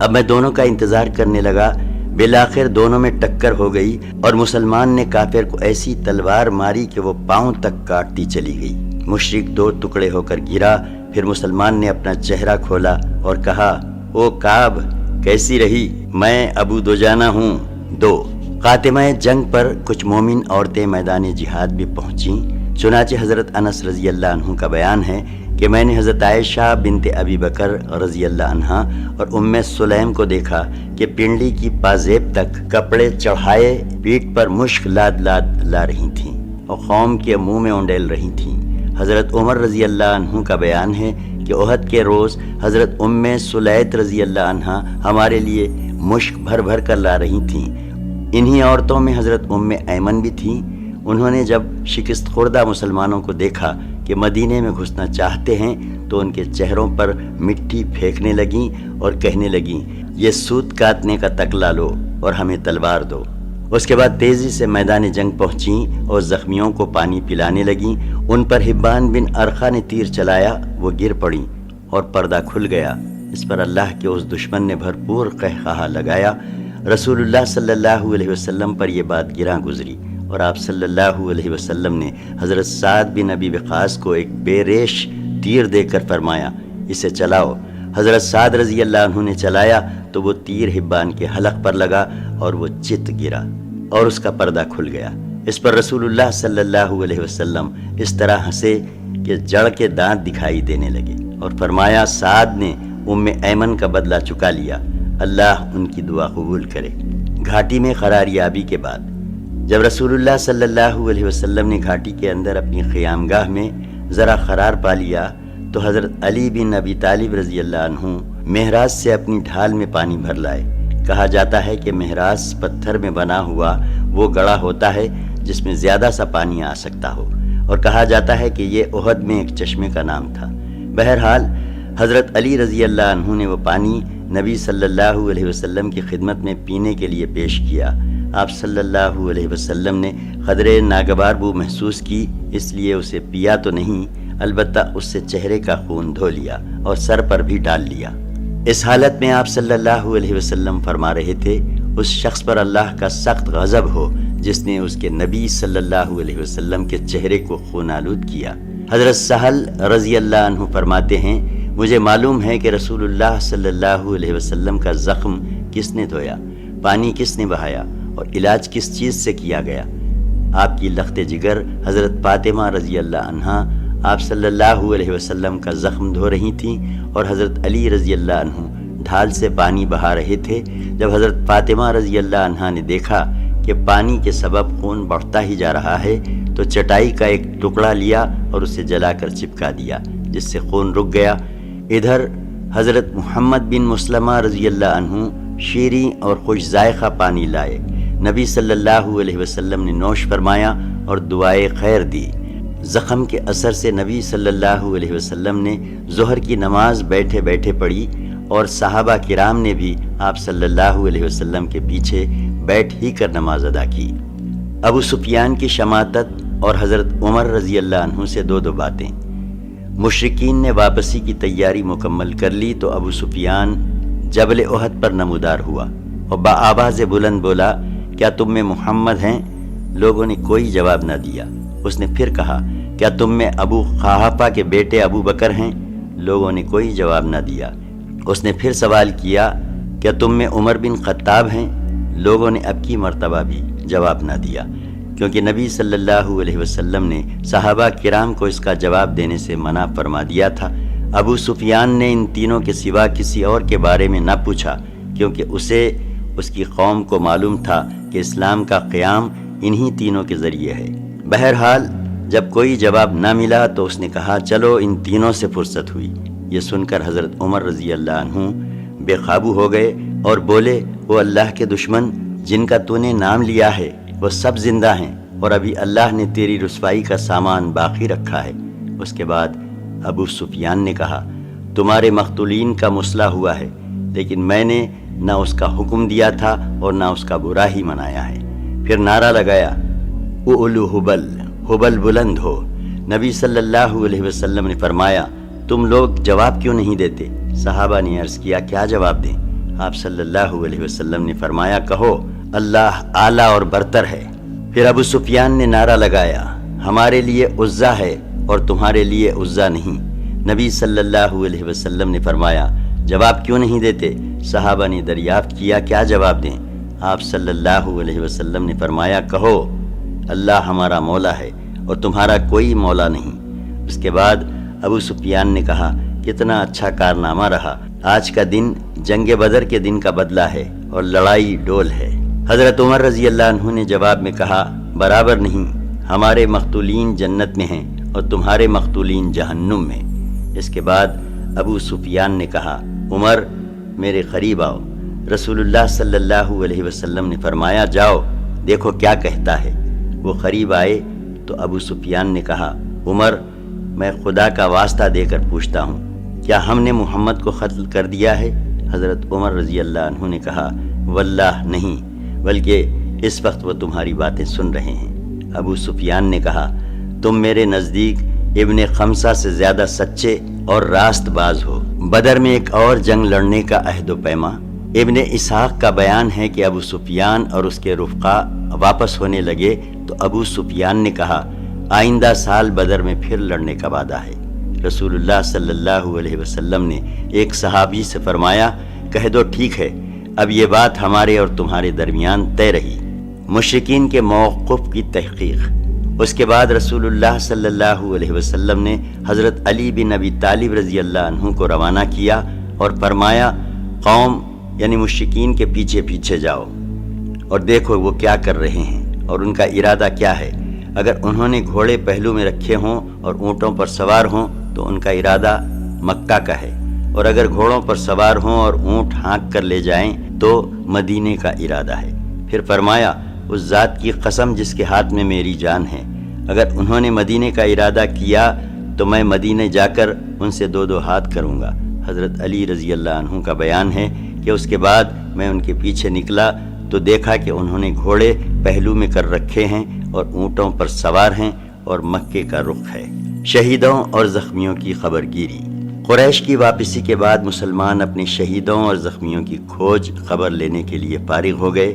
اب میں دونوں کا انتظار کرنے لگا۔ بالآخر دونوں میں ٹکر ہو گئی اور مسلمان نے کافر کو ایسی تلوار ماری کہ وہ پاؤں تک کاٹتی چلی گئی۔ مشرک دو ٹکڑے ہو کر گرا۔ پھر مسلمان نے اپنا چہرہ کھولا اور کہا، او کعب، کیسی رہی؟ میں ابو دجانہ ہوں۔ 2 خاتمہ جنگ پر کچھ مومن عورتیں میدان جہاد بھی پہنچیں۔ چنانچہ حضرت انس رضی اللہ عنہ کا بیان ہے کہ میں نے حضرت عائشہ بنت ابی بکر رضی اللہ عنہا اور ام سلیم کو دیکھا کہ پنڈلی کی پازیب تک کپڑے چڑھائے پیٹھ پر مشک لاد لاد لا رہی تھیں اور قوم کے منہ میں اونڈیل رہی تھیں۔ حضرت عمر رضی اللہ عنہ کا بیان ہے کہ احد کے روز حضرت ام سلیت رضی اللہ عنہا ہمارے لیے مشک بھر بھر کر لا رہی تھیں۔ انہی عورتوں میں حضرت ام ایمن بھی تھیں۔ انہوں نے جب شکست خوردہ مسلمانوں کو دیکھا کہ مدینے میں گھسنا چاہتے ہیں تو ان کے چہروں پر مٹی پھینکنے لگیں اور کہنے لگیں، یہ سوت کاٹنے کا تکلا لو اور ہمیں تلوار دو۔ اس کے بعد تیزی سے میدان جنگ پہنچیں اور زخمیوں کو پانی پلانے لگیں۔ ان پر حبان بن ارخا نے تیر چلایا، وہ گر پڑیں اور پردہ کھل گیا۔ اس پر اللہ کے اس دشمن نے بھرپور قہقہا لگایا۔ رسول اللہ صلی اللہ علیہ وسلم پر یہ بات گراں گزری اور آپ صلی اللہ علیہ وسلم نے حضرت سعد بن ابی وقاص کو ایک بے ریش تیر دے کر فرمایا، اسے چلاؤ۔ حضرت سعد رضی اللہ عنہ نے چلایا تو وہ تیر حبان کے حلق پر لگا اور وہ چت گرا اور اس کا پردہ کھل گیا۔ اس پر رسول اللہ صلی اللہ علیہ وسلم اس طرح ہنسے کہ جڑ کے دانت دکھائی دینے لگے اور فرمایا، سعد نے ام ایمن کا بدلہ چکا لیا، اللہ ان کی دعا قبول کرے۔ گھاٹی میں قراریابی کے بعد جب رسول اللہ صلی اللہ علیہ وسلم نے گھاٹی کے اندر اپنی قیام گاہ میں ذرا قرار پا لیا تو حضرت علی بن ابی طالب رضی اللہ عنہ مہراز سے اپنی ڈھال میں پانی بھر لائے۔ کہا جاتا ہے کہ مہراز پتھر میں بنا ہوا وہ گڑھا ہوتا ہے جس میں زیادہ سا پانی آ سکتا ہو، اور کہا جاتا ہے کہ یہ احد میں ایک چشمے کا نام تھا۔ بہرحال حضرت علی رضی اللہ عنہ نے وہ پانی نبی صلی اللہ علیہ وسلم کی خدمت میں پینے کے لیے پیش کیا۔ آپ صلی اللہ علیہ وسلم نے قدرے ناگوار بو محسوس کی، اس لیے اسے پیا تو نہیں، البتہ اس سے چہرے کا خون دھو لیا اور سر پر بھی ڈال لیا۔ اس حالت میں آپ صلی اللہ علیہ وسلم فرما رہے تھے، اس شخص پر اللہ کا سخت غضب ہو جس نے اس کے نبی صلی اللہ علیہ وسلم کے چہرے کو خون آلود کیا۔ حضرت سہل رضی اللہ عنہ فرماتے ہیں، مجھے معلوم ہے کہ رسول اللہ صلی اللہ علیہ وسلم کا زخم کس نے دھویا، پانی کس نے بہایا اور علاج کس چیز سے کیا گیا۔ آپ کی لخت جگر حضرت فاطمہ رضی اللہ عنہا آپ صلی اللہ علیہ وسلم کا زخم دھو رہی تھیں اور حضرت علی رضی اللہ عنہ ڈھال سے پانی بہا رہے تھے۔ جب حضرت فاطمہ رضی اللہ عنہا نے دیکھا کہ پانی کے سبب خون بڑھتا ہی جا رہا ہے تو چٹائی کا ایک ٹکڑا لیا اور اسے جلا کر چپکا دیا، جس سے خون رک گیا۔ ادھر حضرت محمد بن مسلمہ رضی اللہ عنہ شیریں اور خوش ذائقہ پانی لائے۔ نبی صلی اللہ علیہ وسلم نے نوش فرمایا اور دعائے خیر دی۔ زخم کے اثر سے نبی صلی اللہ علیہ وسلم نے ظہر کی نماز بیٹھے بیٹھے پڑھی اور صحابہ کرام نے بھی آپ صلی اللہ علیہ وسلم کے پیچھے بیٹھ ہی کر نماز ادا کی۔ ابو سفیان کی شماتت اور حضرت عمر رضی اللہ عنہ سے دو باتیں۔ مشرکین نے واپسی کی تیاری مکمل کر لی تو ابو سفیان جبل احد پر نمودار ہوا اور بآواز بلند بولا، کیا تم میں محمد ہیں؟ لوگوں نے کوئی جواب نہ دیا۔ اس نے پھر کہا، کیا تم میں ابو قحافہ کے بیٹے ابو بکر ہیں؟ لوگوں نے کوئی جواب نہ دیا۔ اس نے پھر سوال کیا، کیا تم میں عمر بن خطاب ہیں؟ لوگوں نے اب کی مرتبہ بھی جواب نہ دیا، کیونکہ نبی صلی اللہ علیہ وسلم نے صحابہ کرام کو اس کا جواب دینے سے منع فرما دیا تھا۔ ابو سفیان نے ان تینوں کے سوا کسی اور کے بارے میں نہ پوچھا، کیونکہ اسے اس کی قوم کو معلوم تھا کہ اسلام کا قیام انہی تینوں کے ذریعے ہے۔ بہرحال جب کوئی جواب نہ ملا تو اس نے کہا، چلو ان تینوں سے فرصت ہوئی۔ یہ سن کر حضرت عمر رضی اللہ عنہ بے قابو ہو گئے اور بولے وہ اللہ کے دشمن جن کا تو نے نام لیا ہے وہ سب زندہ ہیں اور ابھی اللہ نے تیری رسوائی کا سامان باقی رکھا ہے۔ اس کے بعد ابو سفیان نے کہا تمہارے مقتولین کا مسئلہ ہوا ہے، لیکن میں نے نہ اس کا حکم دیا تھا اور نہ اس کا برا ہی منایا ہے۔ پھر نعرہ لگایا اولو حبل، حبل بلند ہو۔ نبی صلی اللہ علیہ وسلم نے فرمایا تم لوگ جواب کیوں نہیں دیتے؟ صحابہ نے عرض کیا کیا جواب دیں؟ آپ صلی اللہ علیہ وسلم نے فرمایا کہو اللہ اعلیٰ اور برتر ہے۔ پھر ابو سفیان نے نعرہ لگایا ہمارے لیے عزا ہے اور تمہارے لیے عزا نہیں۔ نبی صلی اللہ علیہ وسلم نے فرمایا جواب کیوں نہیں دیتے؟ صحابہ نے دریافت کیا کیا جواب دیں؟ آپ صلی اللہ علیہ وسلم نے فرمایا کہو اللہ ہمارا مولا ہے اور تمہارا کوئی مولا نہیں۔ اس کے بعد ابو سفیان نے کہا کتنا اچھا کارنامہ رہا، آج کا دن جنگ بدر کے دن کا بدلہ ہے اور لڑائی ڈول ہے۔ حضرت عمر رضی اللہ عنہ نے جواب میں کہا برابر نہیں، ہمارے مقتولین جنت میں ہیں اور تمہارے مقتولین جہنم میں۔ اس کے بعد ابو سفیان نے کہا عمر میرے قریب آؤ۔ رسول اللہ صلی اللہ علیہ وسلم نے فرمایا جاؤ دیکھو کیا کہتا ہے۔ وہ قریب آئے تو ابو سفیان نے کہا عمر میں خدا کا واسطہ دے کر پوچھتا ہوں کیا ہم نے محمد کو قتل کر دیا ہے؟ حضرت عمر رضی اللہ عنہ نے کہا واللہ نہیں، بلکہ اس وقت وہ تمہاری باتیں سن رہے ہیں۔ ابو سفیان نے کہا تم میرے نزدیک ابن خمسہ سے زیادہ سچے اور راست باز ہو۔ بدر میں ایک اور جنگ لڑنے کا عہد و پیما۔ ابن اسحاق کا بیان ہے کہ ابو سفیان اور اس کے رفقا واپس ہونے لگے تو ابو سفیان نے کہا آئندہ سال بدر میں پھر لڑنے کا وعدہ ہے۔ رسول اللہ صلی اللہ علیہ وسلم نے ایک صحابی سے فرمایا کہہ دو ٹھیک ہے، اب یہ بات ہمارے اور تمہارے درمیان طے رہی۔ مشرکین کے موقف کی تحقیق۔ اس کے بعد رسول اللہ صلی اللہ علیہ وسلم نے حضرت علی بن ابی طالب رضی اللہ عنہ کو روانہ کیا اور فرمایا قوم یعنی مشرکین کے پیچھے پیچھے جاؤ اور دیکھو وہ کیا کر رہے ہیں اور ان کا ارادہ کیا ہے۔ اگر انہوں نے گھوڑے پہلو میں رکھے ہوں اور اونٹوں پر سوار ہوں تو ان کا ارادہ مکہ کا ہے، اور اگر گھوڑوں پر سوار ہوں اور اونٹ ہانک کر لے جائیں تو مدینے کا ارادہ ہے۔ پھر فرمایا اس ذات کی قسم جس کے ہاتھ میں میری جان ہے، اگر انہوں نے مدینے کا ارادہ کیا تو میں مدینے جا کر ان سے دو دو ہاتھ کروں گا۔ حضرت علی رضی اللہ عنہ کا بیان ہے کہ اس کے بعد میں ان کے پیچھے نکلا تو دیکھا کہ انہوں نے گھوڑے پہلو میں کر رکھے ہیں اور اونٹوں پر سوار ہیں اور مکے کا رخ ہے۔ شہیدوں اور زخمیوں کی خبر گیری۔ قریش کی واپسی کے بعد مسلمان اپنے شہیدوں اور زخمیوں کی کھوج خبر لینے کے لیے فارغ ہو گئے۔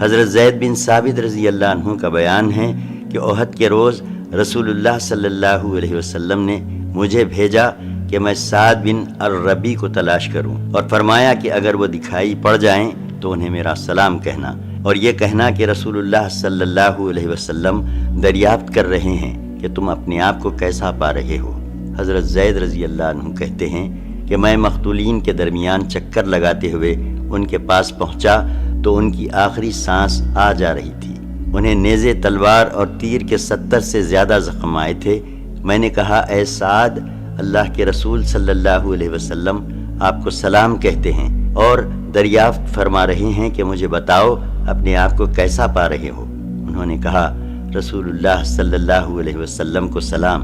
حضرت زید بن ثابت رضی اللہ عنہ کا بیان ہے کہ احد کے روز رسول اللہ صلی اللہ علیہ وسلم نے مجھے بھیجا کہ میں سعد بن الربی کو تلاش کروں اور فرمایا کہ اگر وہ دکھائی پڑ جائیں تو انہیں میرا سلام کہنا اور یہ کہنا کہ رسول اللہ صلی اللہ علیہ وسلم دریافت کر رہے ہیں کہ تم اپنے آپ کو کیسا پا رہے ہو۔ حضرت زید رضی اللہ عنہ کہتے ہیں کہ میں مقتولین کے درمیان چکر لگاتے ہوئے ان کے پاس پہنچا تو ان کی آخری سانس آ جا رہی تھی۔ انہیں نیزے تلوار اور تیر کے 70 سے زیادہ زخم آئے تھے۔ میں نے کہا اے سعد اللہ کے رسول صلی اللہ علیہ وسلم آپ کو سلام کہتے ہیں اور دریافت فرما رہے ہیں کہ مجھے بتاؤ اپنے آپ کو کیسا پا رہے ہو۔ انہوں نے کہا رسول اللہ صلی اللہ علیہ وسلم کو سلام،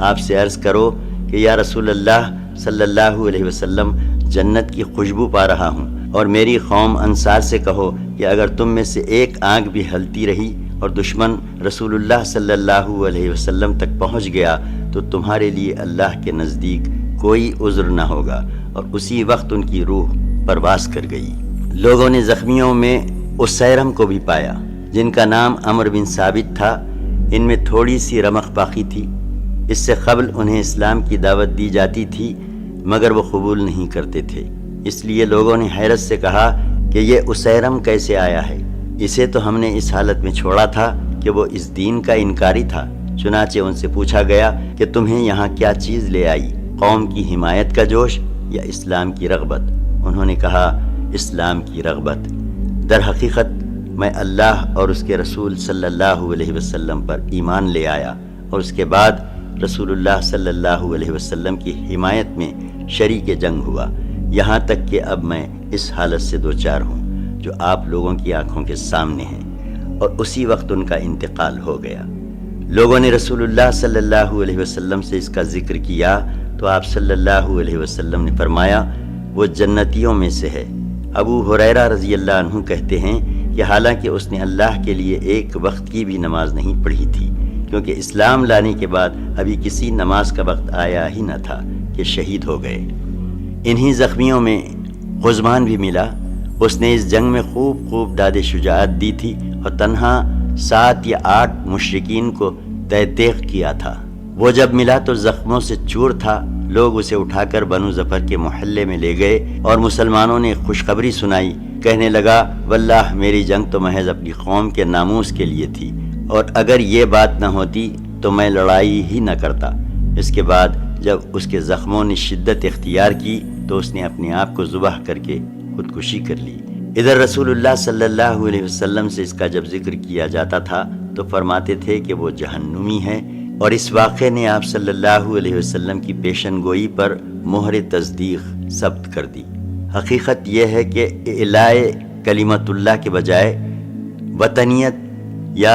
آپ سے عرض کرو کہ یا رسول اللہ صلی اللہ علیہ وسلم جنت کی خوشبو پا رہا ہوں، اور میری قوم انصار سے کہو کہ اگر تم میں سے ایک آنکھ بھی ہلتی رہی اور دشمن رسول اللہ صلی اللہ علیہ وسلم تک پہنچ گیا تو تمہارے لیے اللہ کے نزدیک کوئی عذر نہ ہوگا، اور اسی وقت ان کی روح پرواز کر گئی۔ لوگوں نے زخمیوں میں اسیرم کو بھی پایا جن کا نام عمر بن ثابت تھا۔ ان میں تھوڑی سی رمق باقی تھی، اس سے قبل انہیں اسلام کی دعوت دی جاتی تھی مگر وہ قبول نہیں کرتے تھے، اس لیے لوگوں نے حیرت سے کہا کہ یہ اسیرم کیسے آیا ہے؟ اسے تو ہم نے اس حالت میں چھوڑا تھا کہ وہ اس دین کا انکاری تھا۔ چنانچہ ان سے پوچھا گیا کہ تمہیں یہاں کیا چیز لے آئی، قوم کی حمایت کا جوش یا اسلام کی رغبت؟ انہوں نے کہا اسلام کی رغبت۔ در حقیقت میں اللہ اور اس کے رسول صلی اللہ علیہ وسلم پر ایمان لے آیا اور اس کے بعد رسول اللہ صلی اللہ علیہ وسلم کی حمایت میں شریک جنگ ہوا۔ یہاں تک کہ اب میں اس حالت سے دوچار ہوں جو آپ لوگوں کی آنکھوں کے سامنے ہے۔ اور اسی وقت ان کا انتقال ہو گیا۔ لوگوں نے رسول اللہ صلی اللہ علیہ وسلم سے اس کا ذکر کیا تو آپ صلی اللہ علیہ وسلم نے فرمایا وہ جنتیوں میں سے ہے۔ ابو ہریرہ رضی اللہ عنہ کہتے ہیں کہ حالانکہ اس نے اللہ کے لیے ایک وقت کی بھی نماز نہیں پڑھی تھی، کیونکہ اسلام لانے کے بعد ابھی کسی نماز کا وقت آیا ہی نہ تھا کہ شہید ہو گئے۔ انہی زخمیوں میں غزمان بھی ملا۔ اس نے اس جنگ میں خوب داد شجاعت دی تھی اور تنہا 7 یا 8 مشرکین کو تیغ کیا تھا۔ وہ جب ملا تو زخموں سے چور تھا۔ لوگ اسے اٹھا کر بنو ظفر کے محلے میں لے گئے اور مسلمانوں نے خوشخبری سنائی۔ کہنے لگا واللہ میری جنگ تو محض اپنی قوم کے ناموس کے لیے تھی، اور اگر یہ بات نہ ہوتی تو میں لڑائی ہی نہ کرتا۔ اس کے بعد جب اس کے زخموں نے شدت اختیار کی تو اس نے اپنے آپ کو ذبح کر کے خودکشی کر لی۔ ادھر رسول اللہ صلی اللہ علیہ وسلم سے اس کا جب ذکر کیا جاتا تھا تو فرماتے تھے کہ وہ جہنمی ہے، اور اس واقعے نے آپ صلی اللہ علیہ وسلم کی پیشن گوئی پر مہر تصدیق ثبت کر دی۔ حقیقت یہ ہے کہ اعلاء کلمت اللہ کے بجائے وطنیت یا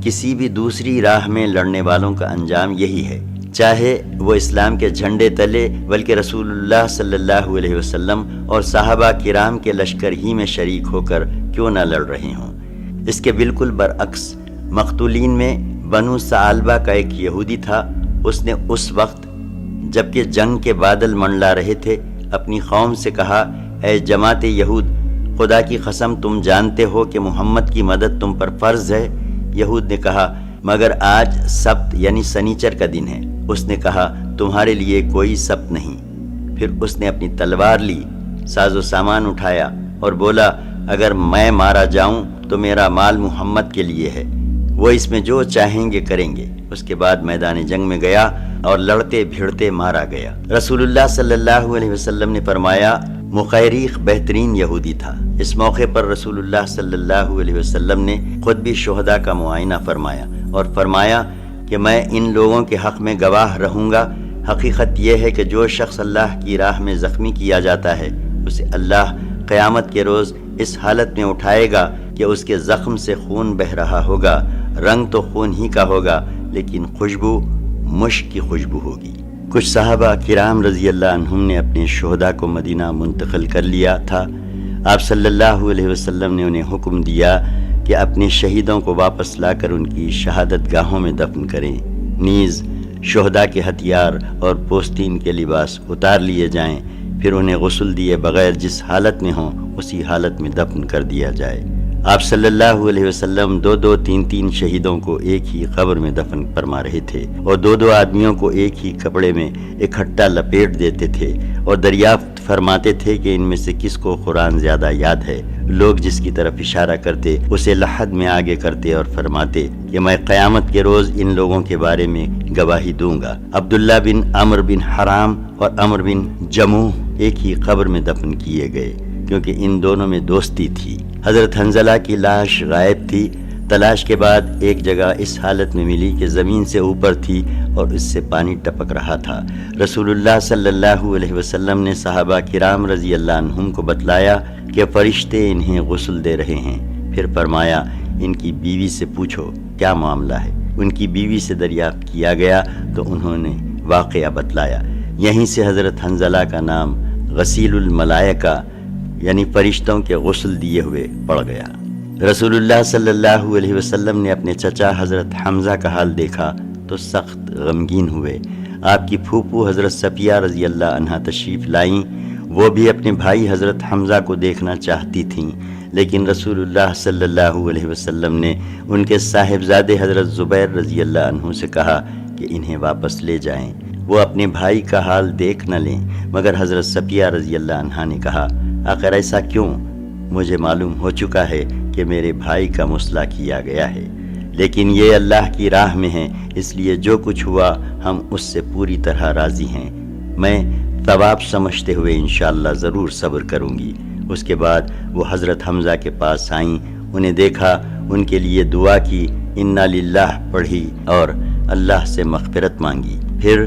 کسی بھی دوسری راہ میں لڑنے والوں کا انجام یہی ہے، چاہے وہ اسلام کے جھنڈے تلے بلکہ رسول اللہ صلی اللہ علیہ وسلم اور صحابہ کرام کے لشکر ہی میں شریک ہو کر کیوں نہ لڑ رہے ہوں۔ اس کے بالکل برعکس مقتولین میں بنو ثعلبہ کا ایک یہودی تھا۔ اس نے اس وقت جبکہ جنگ کے بادل منڈلا رہے تھے اپنی قوم سے کہا، اے جماعت یہود، خدا کی قسم تم جانتے ہو کہ محمد کی مدد تم پر فرض ہے۔ یہود نے کہا مگر آج سبت یعنی سنیچر کا دن ہے۔ اس نے کہا تمہارے لیے کوئی سبت نہیں۔ پھر اس نے اپنی تلوار لی، ساز و سامان اٹھایا اور بولا اگر میں مارا جاؤں تو میرا مال محمد کے لیے ہے، وہ اس میں جو چاہیں گے کریں گے۔ اس کے بعد میدان جنگ میں گیا اور لڑتے بھیڑتے مارا گیا۔ رسول اللہ صلی اللہ علیہ وسلم نے فرمایا مقیریق بہترین یہودی تھا۔ اس موقع پر رسول اللہ صلی اللہ علیہ وسلم نے خود بھی شہداء کا معائنہ فرمایا اور فرمایا کہ میں ان لوگوں کے حق میں گواہ رہوں گا۔ حقیقت یہ ہے کہ جو شخص اللہ کی راہ میں زخمی کیا جاتا ہے اسے اللہ قیامت کے روز اس حالت میں اٹھائے گا کہ اس کے زخم سے خون بہہ رہا ہوگا۔ رنگ تو خون ہی کا ہوگا لیکن خوشبو مشک کی خوشبو ہوگی۔ کچھ صحابہ کرام رضی اللہ عنہم نے اپنے شہداء کو مدینہ منتقل کر لیا تھا۔ آپ صلی اللہ علیہ وسلم نے انہیں حکم دیا کہ اپنے شہیدوں کو واپس لا کر ان کی شہادت گاہوں میں دفن کریں، نیز شہداء کے ہتھیار اور پوستین کے لباس اتار لیے جائیں، پھر انہیں غسل دیے بغیر جس حالت میں ہوں اسی حالت میں دفن کر دیا جائے۔ آپ صلی اللہ علیہ وسلم 2 3 شہیدوں کو ایک ہی قبر میں دفن فرما رہے تھے اور 2 آدمیوں کو ایک ہی کپڑے میں اکٹھا لپیٹ دیتے تھے اور دریافت فرماتے تھے کہ ان میں سے کس کو قرآن زیادہ یاد ہے۔ لوگ جس کی طرف اشارہ کرتے اسے لحد میں آگے کرتے اور فرماتے کہ میں قیامت کے روز ان لوگوں کے بارے میں گواہی دوں گا۔ عبداللہ بن عمرو بن حرام اور عمرو بن جموح ایک ہی قبر میں دفن کیے گئے کیونکہ ان دونوں میں دوستی تھی۔ حضرت حنظلہ کی لاش غائب تھی۔ تلاش کے بعد ایک جگہ اس حالت میں ملی کہ زمین سے اوپر تھی اور اس سے پانی ٹپک رہا تھا۔ رسول اللہ صلی اللہ علیہ وسلم نے صحابہ کرام رضی اللہ عنہم کو بتلایا کہ فرشتے انہیں غسل دے رہے ہیں۔ پھر فرمایا ان کی بیوی سے پوچھو کیا معاملہ ہے۔ ان کی بیوی سے دریافت کیا گیا تو انہوں نے واقعہ بتلایا۔ یہیں سے حضرت حنظلہ کا نام غسیل الملائکہ یعنی فرشتوں کے غسل دیے ہوئے پڑ گیا۔ رسول اللہ صلی اللہ علیہ وسلم نے اپنے چچا حضرت حمزہ کا حال دیکھا تو سخت غمگین ہوئے۔ آپ کی پھوپھو حضرت صفیہ رضی اللہ عنہا تشریف لائیں۔ وہ بھی اپنے بھائی حضرت حمزہ کو دیکھنا چاہتی تھیں، لیکن رسول اللہ صلی اللہ علیہ وسلم نے ان کے صاحبزادے حضرت زبیر رضی اللہ عنہ سے کہا کہ انہیں واپس لے جائیں، وہ اپنے بھائی کا حال دیکھ نہ لیں۔ مگر حضرت صفیہ رضی اللہ عنہا نے کہا آخر ایسا کیوں؟ مجھے معلوم ہو چکا ہے کہ میرے بھائی کا مصلح کیا گیا ہے، لیکن یہ اللہ کی راہ میں ہے، اس لیے جو کچھ ہوا ہم اس سے پوری طرح راضی ہیں۔ میں ثواب سمجھتے ہوئے انشاءاللہ ضرور صبر کروں گی۔ اس کے بعد وہ حضرت حمزہ کے پاس آئیں، انہیں دیکھا، ان کے لیے دعا کی، انا للہ پڑھی اور اللہ سے مغفرت مانگی۔ پھر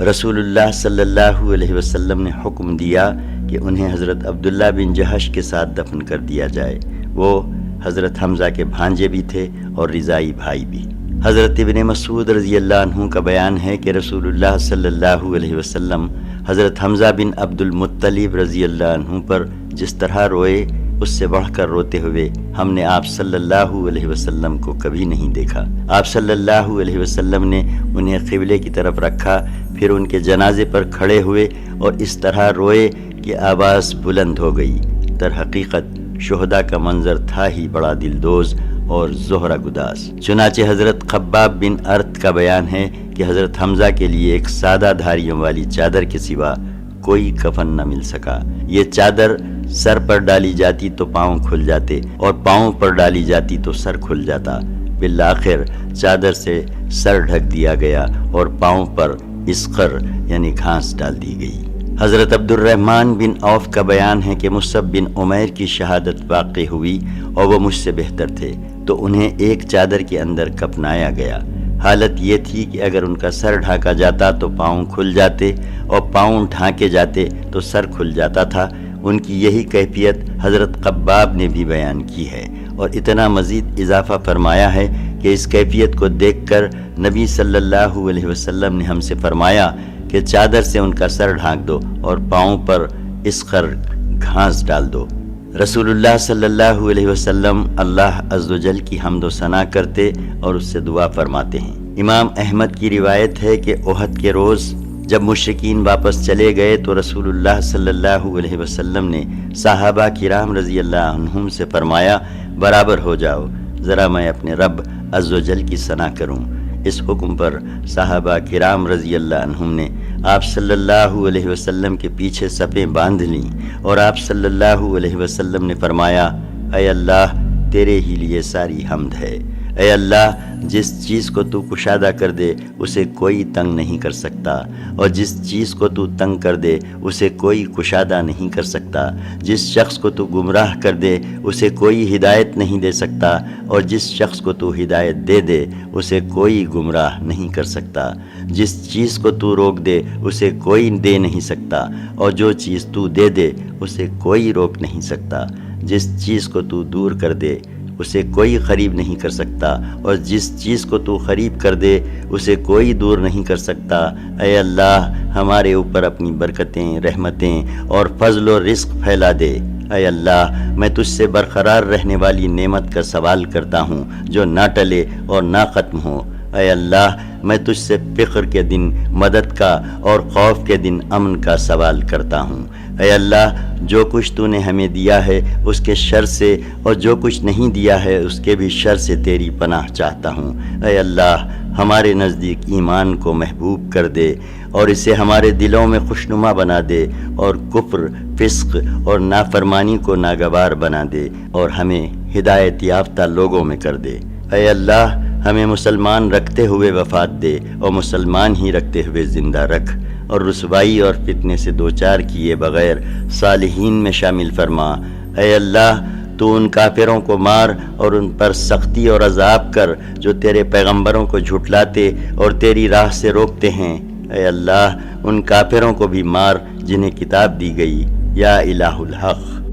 رسول اللہ صلی اللہ علیہ وسلم نے حکم دیا کہ انہیں حضرت عبداللہ بن جہش کے ساتھ دفن کر دیا جائے۔ وہ حضرت حمزہ کے بھانجے بھی تھے اور رضائی بھائی بھی۔ حضرت ابن مسعود رضی اللہ عنہ کا بیان ہے کہ رسول اللہ صلی اللہ علیہ وسلم حضرت حمزہ بن عبد المطلب رضی اللہ عنہ پر جس طرح روئے، اس سے بڑھ کر روتے ہوئے ہم نے آپ صلی اللہ علیہ وسلم کو کبھی نہیں دیکھا۔ آپ صلی اللہ علیہ وسلم نے انہیں قبلے کی طرف رکھا، پھر ان کے جنازے پر کھڑے ہوئے اور اس طرح روئے کہ آواز بلند ہو گئی۔ در حقیقت شہداء کا منظر تھا ہی بڑا دلدوز اور زہرہ گداز۔ چنانچہ حضرت خباب بن ارت کا بیان ہے کہ حضرت حمزہ کے لیے ایک سادہ دھاریوں والی چادر کے سوا کوئی کفن نہ مل سکا۔ یہ چادر سر پر ڈالی جاتی تو پاؤں کھل جاتے اور پاؤں پر ڈالی جاتی تو سر کھل جاتا۔ بالآخر چادر سے سر ڈھک دیا گیا اور پاؤں پر اسقر یعنی گھاس ڈال دی گئی۔ حضرت عبد الرحمن بن عوف کا بیان ہے کہ مصعب بن عمیر کی شہادت واقع ہوئی اور وہ مجھ سے بہتر تھے، تو انہیں ایک چادر کے اندر کفنایا گیا۔ حالت یہ تھی کہ اگر ان کا سر ڈھانکا جاتا تو پاؤں کھل جاتے اور پاؤں ڈھانکے جاتے تو سر کھل جاتا تھا۔ ان کی یہی کیفیت حضرت خباب نے بھی بیان کی ہے اور اتنا مزید اضافہ فرمایا ہے کہ اس کیفیت کو دیکھ کر نبی صلی اللہ علیہ وسلم نے ہم سے فرمایا کہ چادر سے ان کا سر ڈھانک دو اور پاؤں پر اسقر گھاس ڈال دو۔ رسول اللہ صلی اللہ علیہ وسلم اللہ عز و جل کی حمد و ثنا کرتے اور اس سے دعا فرماتے ہیں۔ امام احمد کی روایت ہے کہ احد کے روز جب مشرکین واپس چلے گئے تو رسول اللہ صلی اللہ علیہ وسلم نے صحابہ کرام رضی اللہ عنہم سے فرمایا، برابر ہو جاؤ، ذرا میں اپنے رب عز و جل کی ثنا کروں۔ اس حکم پر صحابہ کرام رضی اللہ عنہم نے آپ صلی اللہ علیہ وسلم کے پیچھے صفیں باندھ لیں اور آپ صلی اللہ علیہ وسلم نے فرمایا، اے اللہ تیرے ہی لیے ساری حمد ہے۔ اے اللہ، جس چیز کو تو کشادہ کر دے اسے کوئی تنگ نہیں کر سکتا، اور جس چیز کو تو تنگ کر دے اسے کوئی کشادہ نہیں کر سکتا۔ جس شخص کو تو گمراہ کر دے اسے کوئی ہدایت نہیں دے سکتا، اور جس شخص کو تو ہدایت دے دے اسے کوئی گمراہ نہیں کر سکتا۔ جس چیز کو تو روک دے اسے کوئی دے نہیں سکتا، اور جو چیز تو دے دے اسے کوئی روک نہیں سکتا۔ جس چیز کو تو دور کر دے اسے کوئی قریب نہیں کر سکتا، اور جس چیز کو تو قریب کر دے اسے کوئی دور نہیں کر سکتا۔ اے اللہ، ہمارے اوپر اپنی برکتیں، رحمتیں اور فضل و رزق پھیلا دے۔ اے اللہ، میں تجھ سے برقرار رہنے والی نعمت کا سوال کرتا ہوں جو نہ ٹلے اور نہ ختم ہو۔ اے اللہ، میں تجھ سے فقر کے دن مدد کا اور خوف کے دن امن کا سوال کرتا ہوں۔ اے اللہ، جو کچھ تو نے ہمیں دیا ہے اس کے شر سے اور جو کچھ نہیں دیا ہے اس کے بھی شر سے تیری پناہ چاہتا ہوں۔ اے اللہ، ہمارے نزدیک ایمان کو محبوب کر دے اور اسے ہمارے دلوں میں خوشنما بنا دے، اور کفر، فسق اور نافرمانی کو ناگوار بنا دے اور ہمیں ہدایت یافتہ لوگوں میں کر دے۔ اے اللہ، ہمیں مسلمان رکھتے ہوئے وفات دے اور مسلمان ہی رکھتے ہوئے زندہ رکھ، اور رسوائی اور فتنے سے دوچار کیے بغیر صالحین میں شامل فرما۔ اے اللہ، تو ان کافروں کو مار اور ان پر سختی اور عذاب کر جو تیرے پیغمبروں کو جھٹلاتے اور تیری راہ سے روکتے ہیں۔ اے اللہ، ان کافروں کو بھی مار جنہیں کتاب دی گئی۔ یا الہ الحق۔